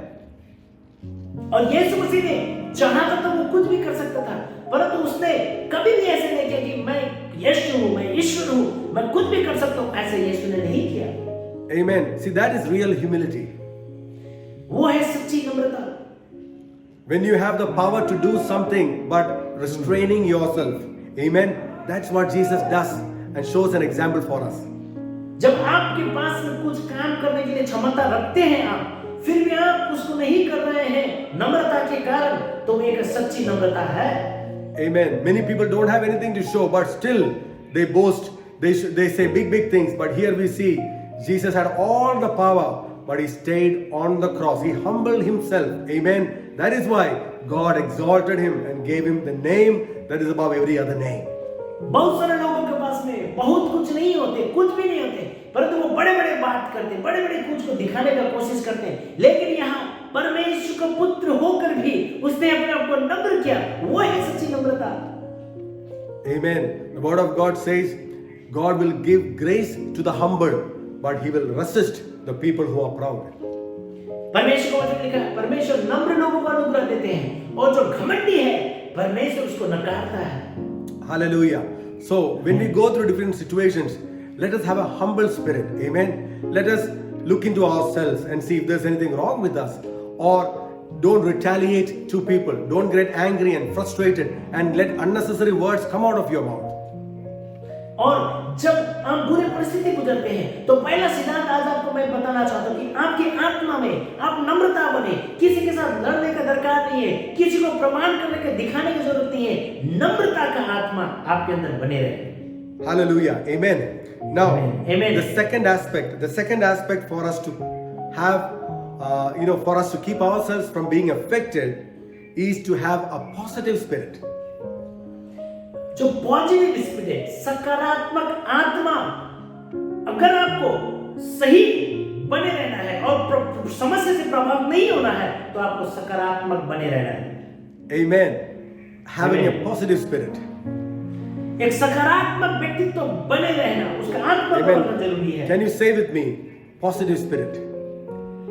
और यीशु मसीह ने चाहा तो वो कुछ भी कर सकता था, परंतु उसने कभी भी ऐसे नहीं किया कि मैं यीशु हूँ, मैं ईश्वर हूँ, मैं कुछ भी कर सकता हूँ, ऐसे यीशु ने नहीं किया। Amen. See, that is real humility. वो है सच्ची नम्रता। When you have the power to do something but restraining yourself. Amen. That's what Jesus does and shows an example for us. जब आपके पास में कुछ काम करने के लिए क्षमता रखते हैं आप, फिर भी आप उसको नहीं कर रहे हैं नम्रता के कारण, तो एक सच्ची नम्रता है। Amen. Many people don't have anything to show, but still they boast. They say big things. But here we see Jesus had all the power, but he stayed on the cross. He humbled himself. Amen. That is why God exalted him and gave him the name that is above every other name. बहुत सारे लोगों के पास में बहुत कुछ नहीं होते, कुछ भी नहीं होते, परंतु वो बड़े बड़े बात करते, बड़े बड़े कुछ को दिखाने का कोशिश करते हैं। लेकिन यहाँ परमेश्वर का पुत्र होकर भी उसने अपने आप को नम्र किया, वो है सच्ची नम्रता। Amen. The word of God says, God will give grace to the humble, but He will resist the people who are proud. परमेश्वर का वचन लिखा है, परमेश्वर नम्र लोगों को अनुग्रह देते हैं, और जो घमंडी है परमेश्वर उसको नकारता है। Hallelujah. So when we go through different situations, let us have a humble spirit. Amen. Let us look into ourselves and see if there's anything wrong with us, or don't retaliate to people. Don't get angry and frustrated and let unnecessary words come out of your mouth. और जब आप बुरे परिस्थिति गुजरते हैं तो पहला सिद्धांत आज आपको मैं बताना चाहता हूं कि आपकी आत्मा में आप नम्रता बने। किसी के साथ लड़ने का दरकार नहीं है, किसी को प्रमाण करने के दिखाने की जरूरत नहीं है। नम्रता का आत्मा आपके अंदर बने रहे। Hallelujah. Amen. Now, Amen. the second aspect for us to have, for us to keep ourselves from being affected is to have a positive spirit. जो पॉजिटिव स्पिरिट, सकारात्मक आत्मा, अगर आपको सही बने रहना है और समस्या से प्रभावित नहीं होना है तो आपको सकारात्मक बने रहना है। Amen. Having Amen. a positive spirit. एक सकारात्मक व्यक्तित्व बने रहना, उसका आत्मा होना जरूरी है। Can you say with me, positive spirit?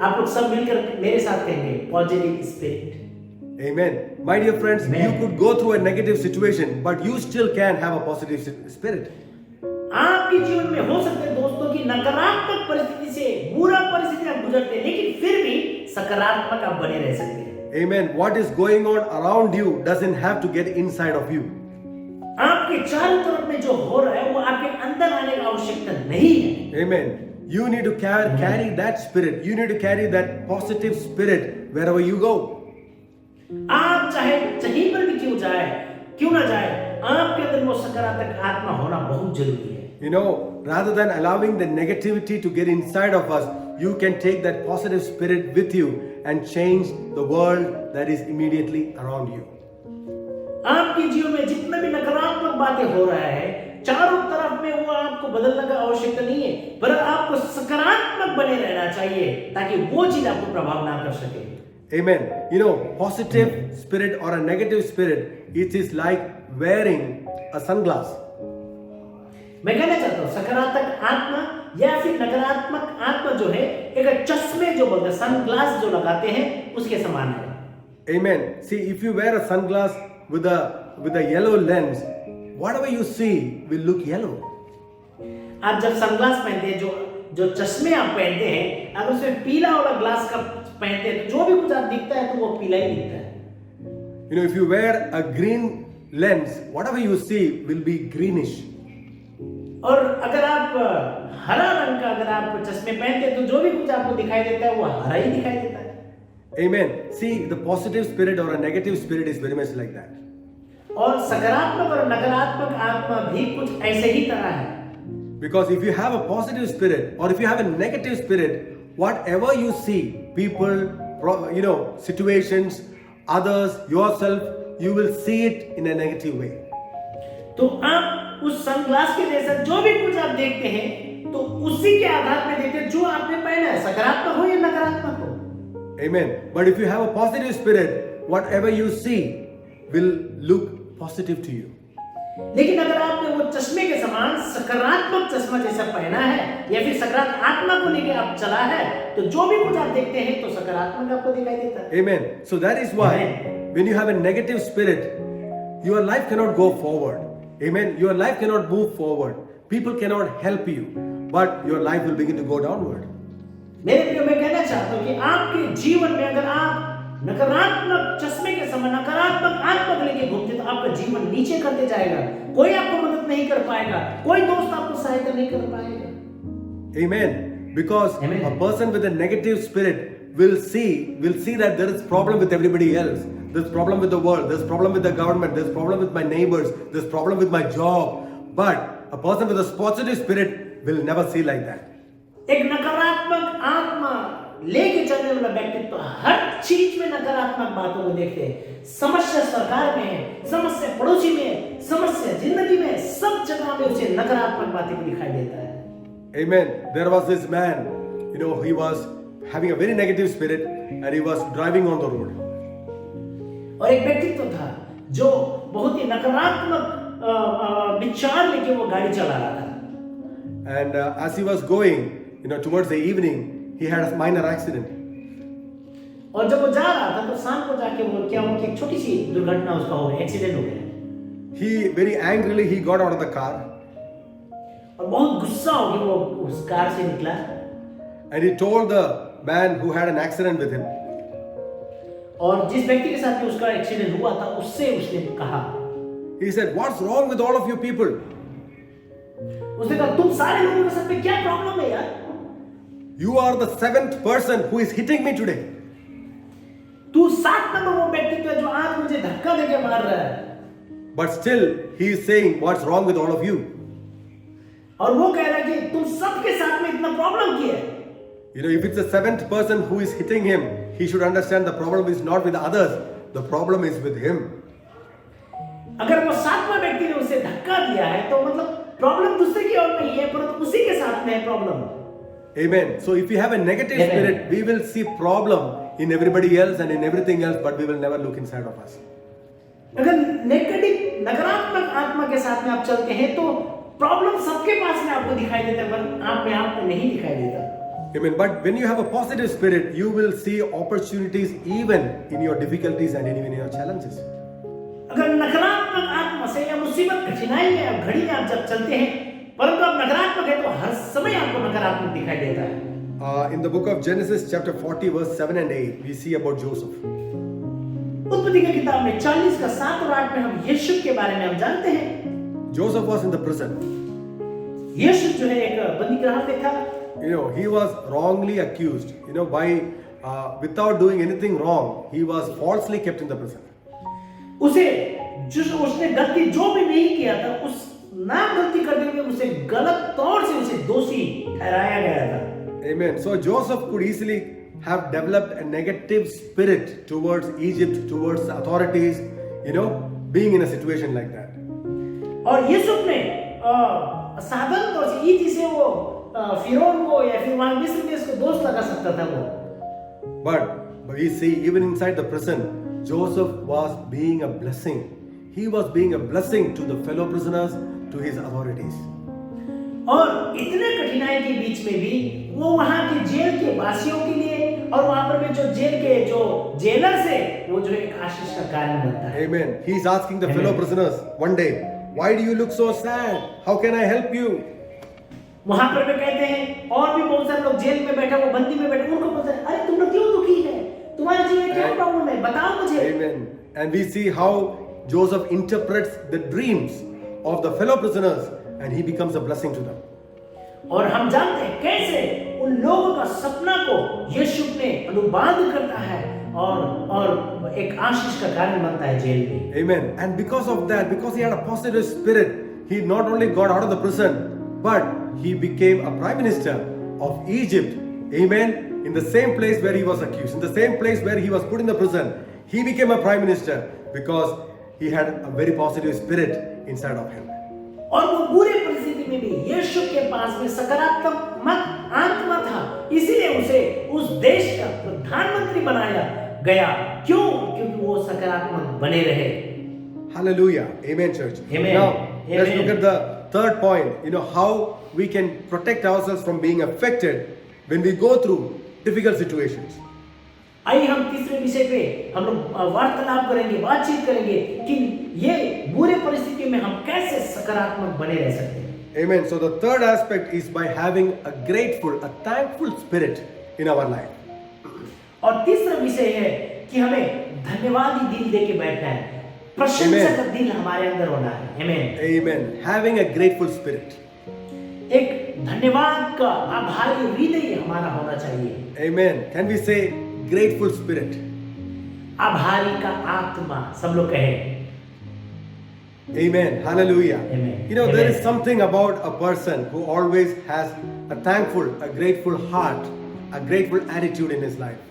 आप लोग सब मिलकर मेरे साथ कहेंगे, positive spirit. Amen. My dear friends, Amen. you could go through a negative situation, but you still can have a positive spirit. आपके जीवन में हो सकते हैं दोस्तों की नकारात्मक परिस्थिति से, बुरा परिस्थिति आप गुजरते हैं, लेकिन फिर भी सकारात्मक आप बने रह सकते हैं। Amen. What is going on around you doesn't have to get inside of you. आपके चारों तरफ में जो हो रहा है वो आपके अंदर आने का आवश्यकता नहीं है। Amen. You need to carry that spirit. You need to carry that positive spirit wherever you go. आप चाहे कहीं पर भी क्यों ना जाए, आपके अंदर वो सकारात्मक आत्मा होना बहुत जरूरी है। You know, rather than allowing the negativity to get inside of us, you can take that positive spirit with you and change the world that is immediately around you. आपके जीवन में जितना भी नकारात्मक बातें हो रहा है, चारों तरफ में वो आपको बदलने का आवश्यकता नहीं है, पर आपको सकारात्मक बने रहना चाहिए ताकि वो चीज आपको प्रभाव ना कर सके। Amen. You know, positive spirit or a negative spirit, it is like wearing a sunglass. मैं कहना चाहता हूँ सकारात्मक आत्मा या फिर नकारात्मक आत्मा जो है एक चश्मे जो बोलते हैं, सनग्लास जो लगाते हैं उसके समान है। Amen. See, if you wear a sunglass with a yellow lens, whatever you see will look yellow. आप जब सनग्लास पहनते हैं, जो चश्मे आप पहनते हैं, अगर उसमें पीला वाला ग्लास का पहनते हैं तो जो भी कुछ आप दिखता है तो वो पीला ही दिखता है। You know, if you wear a green lens, whatever you see will be greenish. और अगर आप हरा रंग का अगर आप चश्मे पहनते हैं तो जो भी कुछ आपको दिखाई देता है वो हरा ही दिखाई देता है। Amen. See, the positive spirit or a negative spirit is very much like that. और सकारात्मक और नकारात्मक आत्मा भी कुछ ऐसे ही तरह है। Because if you have a positive spirit or if you have a negative spirit, whatever you see, people, situations, others, yourself, you will see it in a negative way. तो आप उस सनग्लास के जैसा जो भी कुछ आप देखते हैं तो उसी के आधार पे देखते हैं जो आपने पहना है, सकारात्मक हो या नकारात्मक हो। Amen. But if you have a positive spirit, whatever you see will look positive to you. लेकिन अगर आपने वो चश्मे के समान सकारात्मक चश्मा जैसा पहना है या फिर सकारात्मक आत्मा को लेके आप चला है तो जो भी कुछ आप देखते हैं तो सकारात्मक आपको दिखाई देता है। Amen. So that is why when you have a negative spirit, your life cannot go forward. Amen. Your life cannot move forward. People cannot help you, but your life will begin to go downward. मेरे प्रियो, मैं कहना चाहता हूँ कि आपके जीवन में अगर आप नकारात्मक चश्मे के समान नकारात्मक आत्मा को लेके घूमते तो आपका जीवन नीचे करते जाएगा। कोई आपको मदद नहीं कर पाएगा, कोई दोस्त आपको सहायता नहीं कर पाएगा। Amen. Because Amen. a person with a negative spirit will see that there is problem with everybody else. There's problem with the world. There's problem with the government. There's problem with my neighbors. There's problem with my job. But a person with a positive spirit will never see like that. एक नकारात्मक आत्मा लेके चलने वाला व्यक्तित्व हर चीज में नकारात्मक बातों को देखते हैं। समस्या सरकार में है, समस्या पड़ोसी में है, समस्या जिंदगी में है, सब जगह में उसे नकारात्मक बातें दिखाई देता है। Amen. There was this man, he was having a very negative spirit and he was driving on the road. और एक व्यक्तित्व था जो बहुत ही नकारात्मक विचार लेके वो गाड़ी चला रहा था। And as he was going, towards the evening, he had a minor accident. और जब वो जा रहा था तो शाम को जाके वो क्या हुआ कि एक छोटी सी दुर्घटना उसका हो गया, एक्सीडेंट हो गया। He very angrily he got out of the car और बहुत गुस्सा हो गया वो उस कार से निकला and he told the man who had an accident with him, और जिस व्यक्ति के साथ में उसका एक्सीडेंट हुआ था उससे उसने कहा, he said, "What's wrong with all of you people? उसने कहा तुम सारे लोगों के साथ में क्या प्रॉब्लम है यार? You are the 7th person who is hitting me today." तू 7 नंबर वो व्यक्तित्व है जो आज मुझे धक्का देके मार रहा है। But still, he is saying, "What's wrong with all of you?" और वो कह रहा है कि तुम सबके साथ में इतना प्रॉब्लम क्या है? If it's the 7th person who is hitting him, he should understand the problem is not with others, the problem is with him. अगर वो 7वां व्यक्ति ने उसे धक्का दिया है तो मतलब प्रॉब्लम दूसरे की ओर नहीं है, परंतु उसी के साथ में है problem. Amen. So if we have a negative Amen. spirit, we will see problem in everybody else and in everything else, but we will never look inside of us. अगर नेगेटिव नकारात्मक आत्मा के साथ में आप चलते हैं तो प्रॉब्लम सबके पास में आपको दिखाई देता है, पर आप में आपको नहीं दिखाई देता। Amen. But when you have a positive spirit, you will see opportunities even in your difficulties and even in your challenges. अगर नकारात्मक आत्मा से या मुसीबत कठिनाई में या घड़ी में आप जब चलते हैं, परंतु आप नकारात्मक है तो हर समय आपको नकारात्मक दिखाई देता है। In the book of Genesis chapter 40 verse 7 and 8, we see about Joseph. उत्पत्ति की किताब में 40 का 7 और 8 में हम यीशु के बारे में हम जानते हैं। Joseph was in the prison. यीशु जो है एक बंदीगृह में था। He was wrongly accused. By without doing anything wrong, he was falsely kept in the prison. उसने गलती जो भी नहीं किया था, उस ना गलती करने में उसे गलत तौर से उसे दोषी ठहराया गया था। Amen. So Joseph could easily have developed a negative spirit towards Egypt, towards the authorities, being in a situation like that. और यूसुफ ने साधारण तौर से इजी से वो फिरौन को या फिर वहां मिस्र देश को दोष लगा सकता था वो। But we see even inside the prison, Joseph was being a blessing. He was being a blessing to the fellow prisoners, to his authorities. और इतने कठिनाई के बीच में भी वो वहां के जेल के वासियों के लिए और वहां पर में जो जेल के जो जेलर से वो जो एक आशीष का कारण बनता है। Amen. He is asking the fellow prisoners one day, "Why do you look so sad? How can I help you?" वहां पर वे कहते हैं, और भी बहुत सारे लोग जेल में बैठे, वो बंदी में बैठे, उनको पूछते हैं, अरे तुम लोग क्यों दुखी है? तुम्हारे जीवन में क्या प्रॉब्लम है? बताओ मुझे। Amen. And we see how Joseph interprets the dreams of the fellow prisoners and he becomes a blessing to them. और हम जानते हैं कैसे उन लोगों का सपना को यीशु ने अनुवाद करता है और एक आशीष का कारण बनता है जेल में। Amen. And because of that, because he had a positive spirit, he not only got out of the prison, but he became a prime minister of Egypt. Amen. In the same place where he was accused, in the same place where he was put in the prison, he became a prime minister because he had a very positive spirit inside of him. और वो बुरे परिस्थिति में भी यीशु के पास में सकारात्मक आत्मा था, इसीलिए उसे उस देश का प्रधानमंत्री बनाया गया। क्यों? क्योंकि वो सकारात्मक बने रहे। Hallelujah. Amen, church. Amen. Now, let's Amen. look at the third point, how we can protect ourselves from being affected when we go through difficult situations. आइए हम तीसरे विषय पे हम लोग वार्तालाप करेंगे, बातचीत करेंगे कि ये बुरे परिस्थिति में हम कैसे सकारात्मक बने रह सकते हैं। Amen. So the third aspect is by having a grateful, a thankful spirit in our life. और तीसरा विषय है कि हमें धन्यवादी दिल देके बैठना है, प्रशंसा का दिल हमारे अंदर होना है। Amen. Amen. Having a grateful spirit. एक धन्यवाद का आभारी हृदय हमारा होना चाहिए। Amen. Can we say grateful spirit? आभारी का आत्मा, सब लोग कहें। Amen. Hallelujah. Amen. There Amen. is something about a person who always has a thankful, a grateful heart a grateful attitude in his life.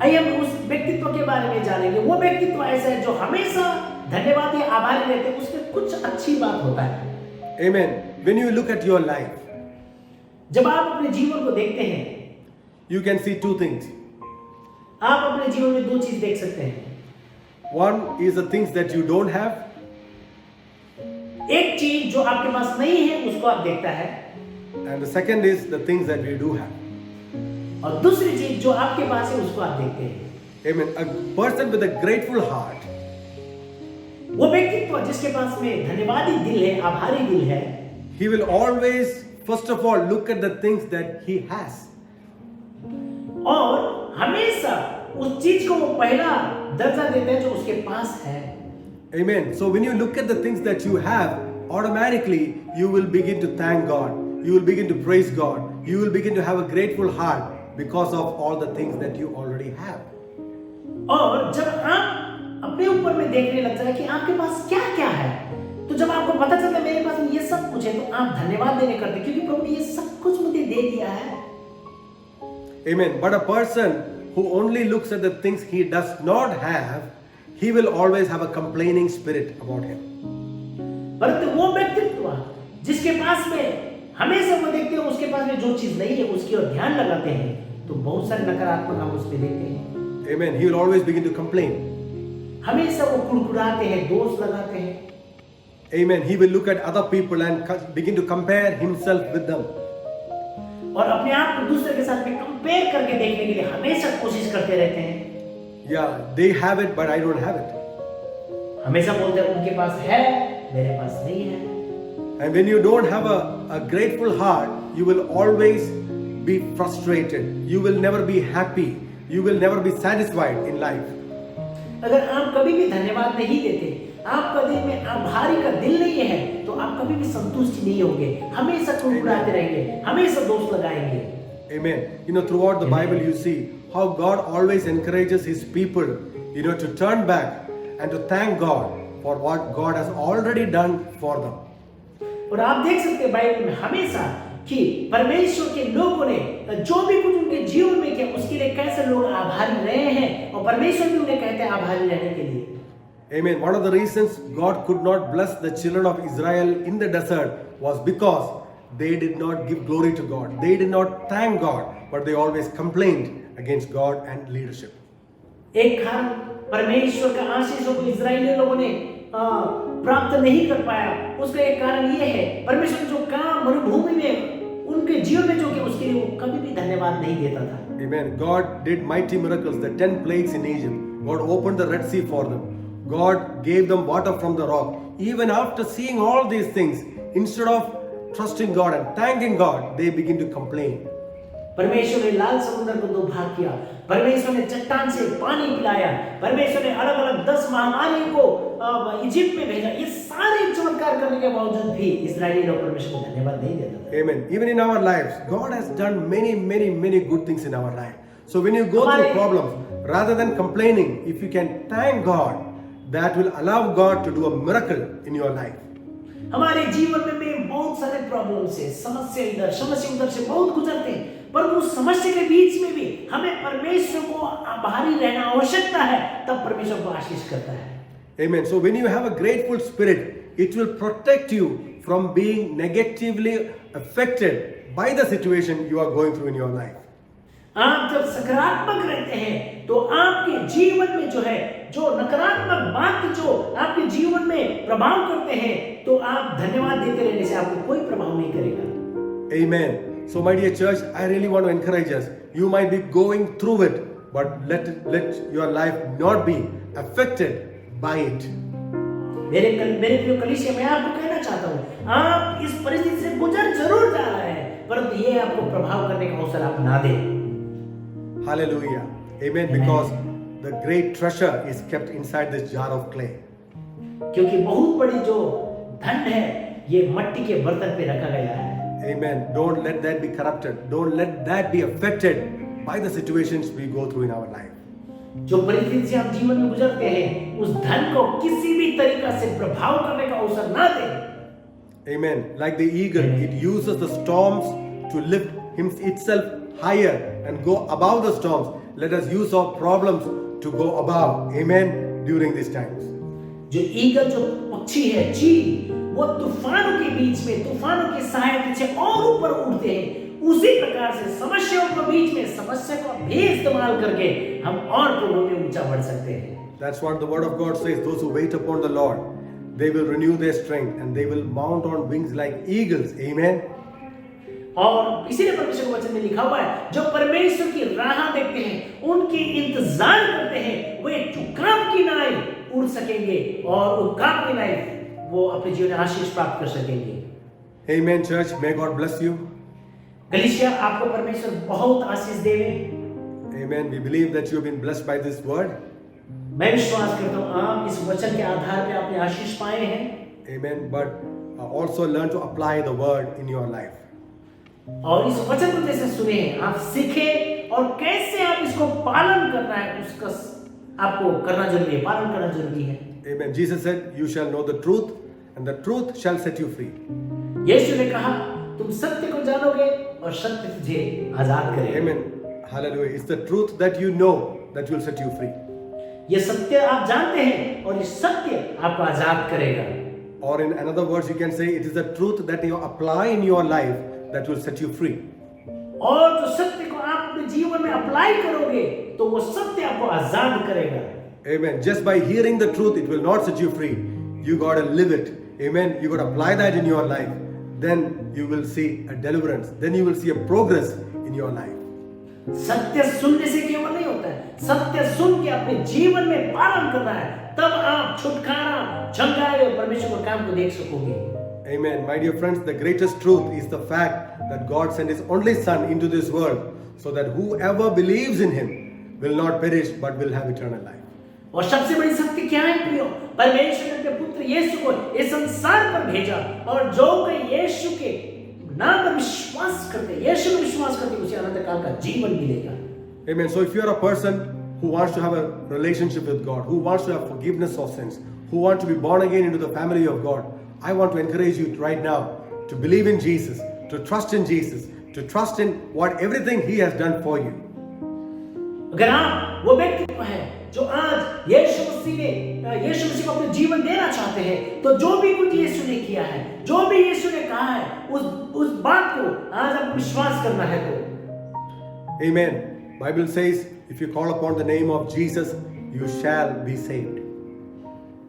आइए हम उस व्यक्तित्व के बारे में जानेंगे। वो व्यक्तित्व ऐसा है जो हमेशा धन्यवादी आभारी रहते हैं, उसमें कुछ अच्छी बात होता है। Amen. When you look at your life, जब आप अपने जीवन को देखते हैं, you can see two things. आप अपने जीवन में दो चीज देख सकते हैं। One is the things that you don't have, एक चीज जो आपके पास नहीं है उसको आप देखता है, and the second is the things that we do have. और दूसरी चीज जो आपके पास है उसको आप देखते हैं। Amen. A person with a grateful heart, वो व्यक्तित्व जिसके पास में धन्यवादी दिल है, आभारी दिल है, he will always, first of all, look at the things that he has. और हमेशा उस चीज को वो पहला दर्जा देते हैं जो उसके पास है। Amen. So when you look at the things that you have, automatically you will begin to thank God. You will begin to praise God. You will begin to have a grateful heart because of all the things that you already have. और जब आप अपने ऊपर में देखने लगता है कि आपके पास क्या क्या है, तो जब आपको पता चलता है मेरे पास में ये सब कुछ है, तो आप धन्यवाद देने करते हैं, क्योंकि प्रभु ने ये सब कुछ मुझे दे दिया है। Amen. But a person who only looks at the things he does not have, he will always have a complaining spirit about him. परंतु वो व्यक्तित्व जिसके पास में हमेशा वो देखते हैं उसके पास में जो चीज नहीं है उसकी ओर ध्यान लगाते हैं, तो बहुत सारे नकारात्मक हम उसमें देखते हैं। Amen. He will always begin to complain. हमेशा वो कुड़कुड़ाते हैं, दोष लगाते हैं। Amen. He will look at other people and begin to compare himself with them. और अपने आप को दूसरे के साथ में कंपेयर करके देखने के लिए हमेशा कोशिश करते रहते हैं। Yeah, they have it, but I don't have it. हमेशा बोलते हैं उनके पास है, मेरे पास नहीं है। And when you don't have a grateful heart, you will always be frustrated. You will never be happy. You will never be satisfied in life. अगर आप कभी भी धन्यवाद नहीं देते, आपका दिल में आभारी का दिल नहीं है, तो आप कभी भी संतुष्ट नहीं होंगे, हमेशा कुड़कुड़ाते रहेंगे, हमेशा दोष लगाएंगे। Amen. You know, throughout the Bible, you see how God always encourages His people, you know, to turn back and to thank God for what God has already done for them. और आप देख सकते हैं Bible में हमेशा कि परमेश्वर के लोगों ने जो भी कुछ उनके जीवन में किया उसके लिए कैसे लोग आभारी रहे हैं, और परमेश्वर भी उन्हें कहते हैं आभारी रहने के लिए। Amen. One of the reasons God could not bless the children of Israel in the desert was because they did not give glory to God. They did not thank God, but they always complained against God and leadership. एक कारण परमेश्वर का आशीषों को Israeli लोगों ने प्राप्त नहीं कर पाया, उसका एक कारण ये है परमेश्वर जो काम मरुभूमि में उनके जीवन में जो किया उसके लिए वो कभी भी धन्यवाद नहीं देता था। Amen. God did mighty miracles, the 10 plagues in Egypt. God opened the Red Sea for them. God gave them water from the rock. Even after seeing all these things, instead of trusting God and thanking God, they begin to complain. परमेश्वर ने लाल समुद्र को दो भाग किया, परमेश्वर ने चट्टान से पानी पिलाया, परमेश्वर ने अलग अलग 10 महामारियों को इजिप्ट में भेजा। ये सारे चमत्कार करने के बावजूद भी इस्राएली लोग परमेश्वर को धन्यवाद नहीं देते थे। Amen. Even in our lives, God has done many good things in our life. So when you go through problems, rather than complaining, if you can thank God, that will allow God to do a miracle in your life. हमारे जीवन में बहुत सारे problem से, समस्या इधर समस्या उधर से बहुत गुजरते हैं, पर उस समस्या के बीच में भी हमें परमेश्वर को आभारी रहना आवश्यकता है, तब परमेश्वर को आशीष करता है। Amen. So when you have a grateful spirit, it will protect you from being negatively affected by the situation you are going through in your life. आप जब सकारात्मक रहते हैं तो आपके जीवन में जो है, जो नकारात्मक बात जो आपके जीवन में प्रभाव करते हैं, तो आप धन्यवाद देते रहने से आपको कोई प्रभाव नहीं करेगा। Amen. So my dear church, I really want to encourage us. You might be going through it, but let your life not be affected by it. मेरे प्रिय कलीसिया, मैं आपको कहना चाहता हूँ, आप इस परिस्थिति से गुजर जरूर जा रहे हैं, परंतु ये आपको प्रभाव करने का अवसर आप ना दें। Hallelujah. Amen. Because the great treasure is kept inside this jar of clay. क्योंकि बहुत बड़ी जो धन है ये मट्टी के बर्तन पे रखा गया है। Amen. Don't let that be corrupted. Don't let that be affected by the situations we go through in our life. जो परिस्थिति से हम जीवन में गुजरते हैं, उस धन को किसी भी तरीका से प्रभाव करने का अवसर ना दें। Amen. Like the eagle, it uses the storms to lift itself higher and go above the storms. Let us use our problems to go above. Amen. During these times. जो ईगल, जो पक्षी है, चील, वो तूफानों के बीच में, तूफानों के सहायता से और ऊपर उड़ते हैं। उसी प्रकार से समस्याओं के बीच में समस्या को भी इस्तेमाल करके हम और प्रभु में ऊंचा बढ़ सकते हैं। That's what the word of God says. Those who wait upon the Lord, they will renew their strength and they will mount on wings like eagles. Amen. और इसीलिए परमेश्वर के वचन में लिखा हुआ है, जो परमेश्वर की राह देखते हैं, उनके इंतजार करते हैं, वे चुकाव की नाई उड़ सकेंगे और उकाब की नाई वो अपने जीवन में आशीष प्राप्त कर सकेंगे। Amen, church. May God bless you. Galicia, आपको परमेश्वर बहुत आशीष देवे। Amen. We believe that you have been blessed by this word. मैं विश्वास करता हूँ आप इस वचन के आधार पे आपने आशीष पाए हैं। Amen. But also learn to apply the word in your life. और इस वचन को जैसे सुने आप सीखे और कैसे आप इसको पालन करना है उसका आपको करना जरूरी है, पालन करना जरूरी है। Amen. Jesus said, "You shall know the truth, and the truth shall set you free." यीशु ने कहा, तुम सत्य को जानोगे और सत्य तुझे आजाद करेगा। Amen. Hallelujah. It's the truth that you know that will set you free. ये सत्य आप जानते हैं और ये सत्य आपको आजाद करेगा। Or in another words, you can say it is the truth that you apply in your life that will set you free. और जो सत्य को आप अपने जीवन में अप्लाई करोगे तो वो सत्य आपको आजाद करेगा। Amen. Just by hearing the truth, it will not set you free. You got to live it. Amen. You got to apply that in your life. Then you will see a deliverance. Then you will see a progress in your life. सत्य सुनने से केवल नहीं होता है, सत्य सुन के अपने जीवन में पालन करना है, तब आप छुटकारा, चंगाई और परमेश्वर के काम को देख सकोगे। Amen. My dear friends, the greatest truth is the fact that God sent His only Son into this world so that whoever believes in Him will not perish but will have eternal life. और सबसे बड़ी सत्य क्या है प्रियो? परमेश्वर ने अपने पुत्र यीशु को इस संसार पर भेजा और जो कोई यीशु के नाम पर विश्वास करते, यीशु में विश्वास करते, उसे अनंत काल का जीवन मिलेगा। Amen. So if you are a person who wants to have a relationship with God, who wants to have forgiveness of sins, who want to be born again into the family of God, I want to encourage you right now to believe in Jesus, to trust in Jesus, to trust in what everything He has done for you. अगर आप वो व्यक्ति है जो आज यीशु मसीह को अपने जीवन देना चाहते हैं, तो जो भी कुछ यीशु ने किया है, जो भी यीशु ने कहा है, उस बात को आज आपको विश्वास करना है तो। Amen. Bible says, if you call upon the name of Jesus, you shall be saved.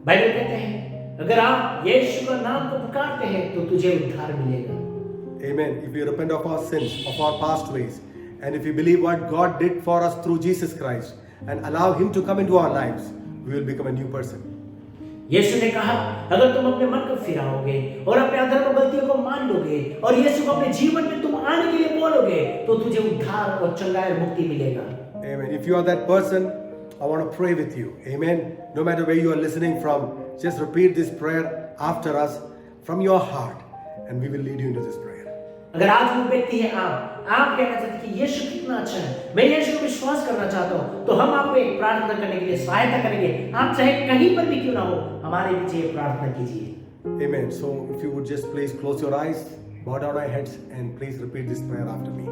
Bible कहते हैं, अगर आप यीशु का नाम को पुकारते हैं तो तुझे उद्धार मिलेगा। Amen. If we repent of our sins, of our past ways, and if we believe what God did for us through Jesus Christ and allow Him to come into our lives, we will become a new person. यीशु ने कहा, अगर तुम अपने मन को फिराओगे और अपने अधर्म गलतियों को मान लोगे और यीशु को अपने जीवन में तुम आने के लिए बोलोगे तो तुझे उद्धार और चंगाई और मुक्ति मिलेगा। Amen. If you are that person, I want to pray with you. Amen. No matter where you are listening from, just repeat this prayer after us from your heart, and we will lead you into this prayer. अगर आज वो व्यक्ति है आप कहना चाहते हैं कि यीशु कितना अच्छा है, मैं यीशु को विश्वास करना चाहता हूँ, तो हम आपको एक प्रार्थना करने के लिए सहायता करेंगे। आप चाहे कहीं पर भी क्यों ना हो, हमारे पीछे ये प्रार्थना कीजिए। Amen. So if you would just please close your eyes, bow down our heads, and please repeat this prayer after me.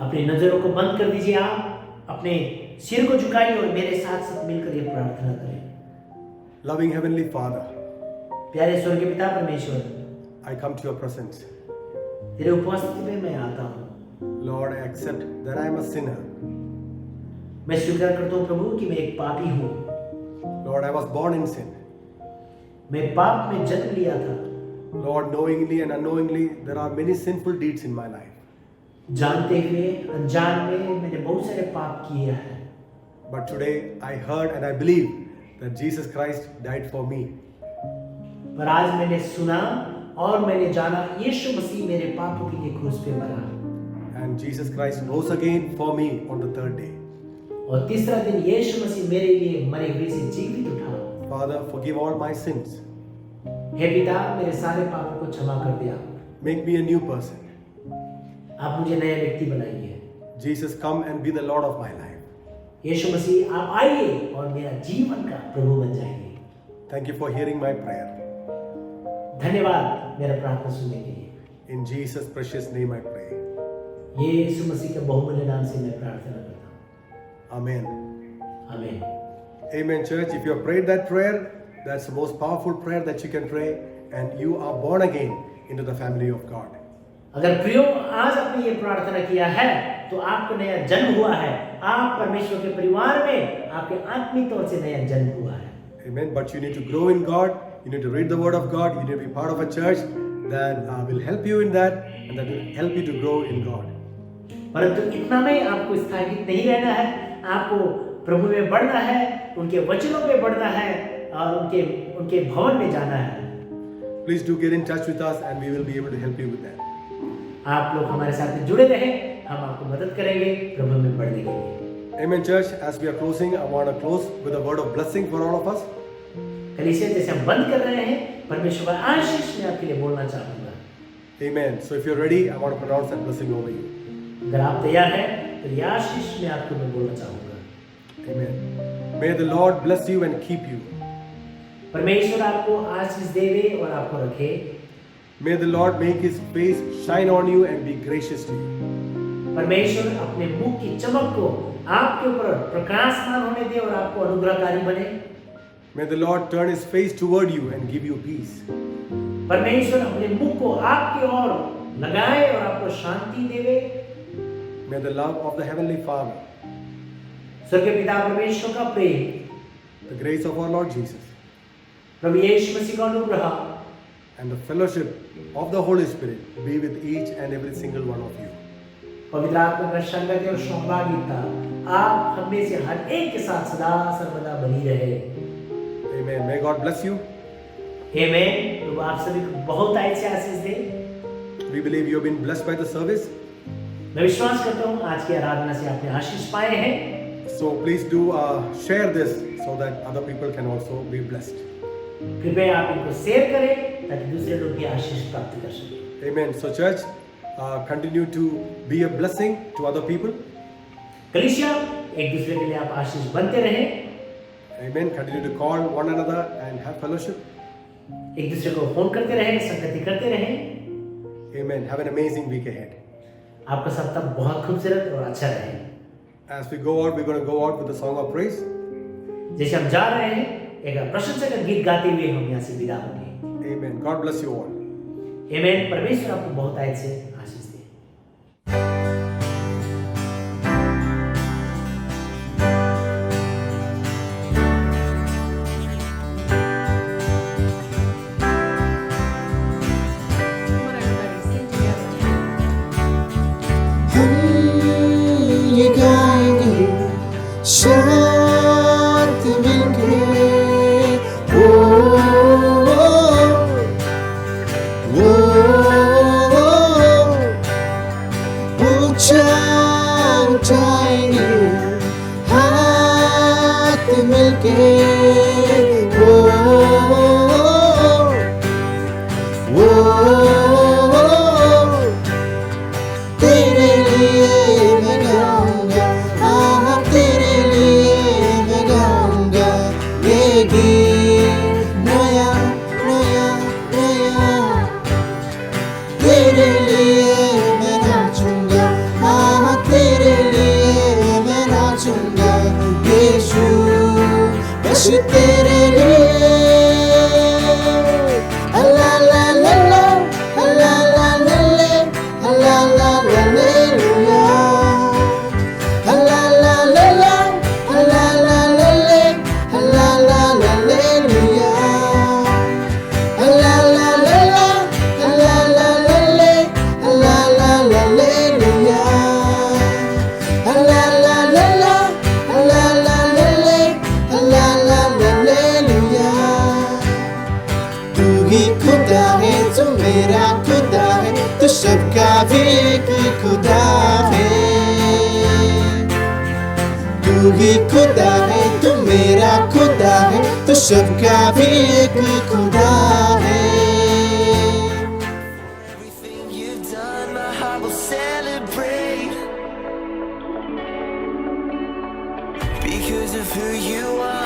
अपनी नजरों को बंद कर दीजिए, आप अपने सिर को झुकाइए और मेरे साथ साथ मिलकर ये प्रार्थना करें। Loving Heavenly Father, प्यारे स्वर्गीय पिता परमेश्वर, I come to your presence. तेरे उपस्थिति में मैं आता हूँ। Lord, I accept that I am a sinner. मैं स्वीकार करता हूँ प्रभु कि मैं एक पापी हूँ। Lord, I was born in sin. मैं पाप में जन्म लिया था। Lord, knowingly and unknowingly, there are many sinful deeds in my life. जानते हुए अनजान में मैंने बहुत सारे पाप किए हैं। But today I heard and I believe that Jesus Christ died for me. पर आज मैंने सुना और मैंने जाना यीशु मसीह मेरे पापों के लिए क्रूस पे मरा। And Jesus Christ rose again for me on the third day. और तीसरा दिन यीशु मसीह मेरे लिए मरे हुए से जीवित उठा। Father, forgive all my sins. हे पिता, मेरे सारे पापों को क्षमा कर दिया। Make me a new person. आप मुझे नया व्यक्ति बनाइए। Jesus, come and be the Lord of my life. यीशु मसीह आप आइए और मेरा जीवन का प्रभु बन जाइए। Thank you for hearing my prayer. धन्यवाद मेरा प्रार्थना सुनने के लिए। In Jesus' precious name I pray. यीशु मसीह के बहुमूल्य नाम से मैं प्रार्थना करता हूँ, Amen. आमीन। Amen, church. If you have prayed that prayer, that's the most powerful prayer that you can pray, and you are born again into the family of God. अगर प्रियो आज आपने ये प्रार्थना किया है तो आपको नया जन्म हुआ है, आप परमेश्वर के परिवार में आपके आत्मिक तौर से नया जन्म हुआ है। Amen. But you need to grow in God. You need to read the Word of God. You need to be part of a church that will help you in that, and that will help you to grow in God. परंतु इतना में आपको स्थगित नहीं रहना है, आपको प्रभु में बढ़ना है, उनके वचनों में बढ़ना है और उनके भवन में जाना है। Please do get in touch with us, and we will be able to help you with that. आप लोग हमारे साथ में जुड़े रहें, हम आपको मदद करेंगे प्रभु में बढ़ने के लिए। Amen, church. As we are closing, I want to close with a word of blessing for all of us. कलीसिया जैसे हम बंद कर रहे हैं, परमेश्वर का आशीष मैं आपके लिए बोलना चाहूँगा। Amen. So if you're ready, I want to pronounce that blessing over you. अगर आप तैयार हैं तो ये आशीष मैं आपको मैं बोलना चाहूँगा। Amen. May the Lord bless you and keep you. परमेश्वर आपको आशीष देवे और आपको रखे। May the Lord make His face shine on you and be gracious to you. परमेश्वर अपने मुख की चमक को आपके ऊपर प्रकाशमान होने दे और आपको अनुग्रहकारी बने। May the Lord turn His face toward you and give you peace. परमेश्वर अपने मुख को आपकी ओर लगाए और आपको शांति देवे। May the love of the Heavenly Father, स्वर्गीय पिता परमेश्वर का प्रेम, the grace of our Lord Jesus, प्रभु यीशु मसीह का अनुग्रह and the fellowship of the Holy Spirit be with each and every single one of you. पवित्र आत्मा का संगति और सहभागिता आप हम में से हर एक के साथ सदा सर्वदा बनी रहे। Amen. May God bless you. आमीन। प्रभु आप सभी को बहुत अच्छे आशीष दे। We believe you have been blessed by the service. मैं विश्वास करता हूँ आज की आराधना से आपने आशीष पाए हैं। So please do share this so that other people can also be blessed. कृपया आप इनको शेयर करें ताकि दूसरे लोग भी आशीष प्राप्त कर सकें। Amen. So church, continue to be a blessing to other people. कलीसिया एक दूसरे के लिए आप आशीष बनते रहें। Amen. Continue to call one another and have fellowship. एक दूसरे को फोन करते रहें, संगति करते रहें। Amen. Have an amazing week ahead. आपका सप्ताह बहुत खूबसूरत और अच्छा रहे। As we go out, we're going to go out with a song of praise. जैसे हम जा रहे हैं एक प्रशंसा का गीत गाते हुए हम यहाँ से विदा होंगे। Amen. God bless you all. आमीन। परमेश्वर आपको बहुत आयत से आशीष दे। Come on, everybody, sing together. हम ये गाएंगे साथ मिलके, ओ ऊंचा उठाएंगे हाथ मिलके, तेरे लिए मैं गाऊंगा, हाँ तेरे लिए मैं गाऊंगा ये गीत नया नया नया, तेरे लिए मैं नाचूंगा, हाँ तेरे लिए मैं नाचूंगा यीशु, बस तेरे लिए। अल्लाह ला ला ला, अल्लाह ला ला ले, अल्लाह ला ला लेलुया, अल्लाह ला ला ला, अल्लाह ला ला ले, अल्लाह ला ला लेलुया, अल्लाह ला ला ला, अल्लाह ला ला ले, अल्लाह ला ला लेलुया, अल्लाह ला ला ला, अल्लाह ला ला ले, अल्लाह ला ला लेलुया। तू ही खुदा है, तू मेरा खुदा है, तू सबका भी एक ही खुदा है। तू ही खुदा है, तू मेरा खुदा है, तू सबका भी एक ही खुदा है। Everything you've done, my heart will celebrate because of who you are.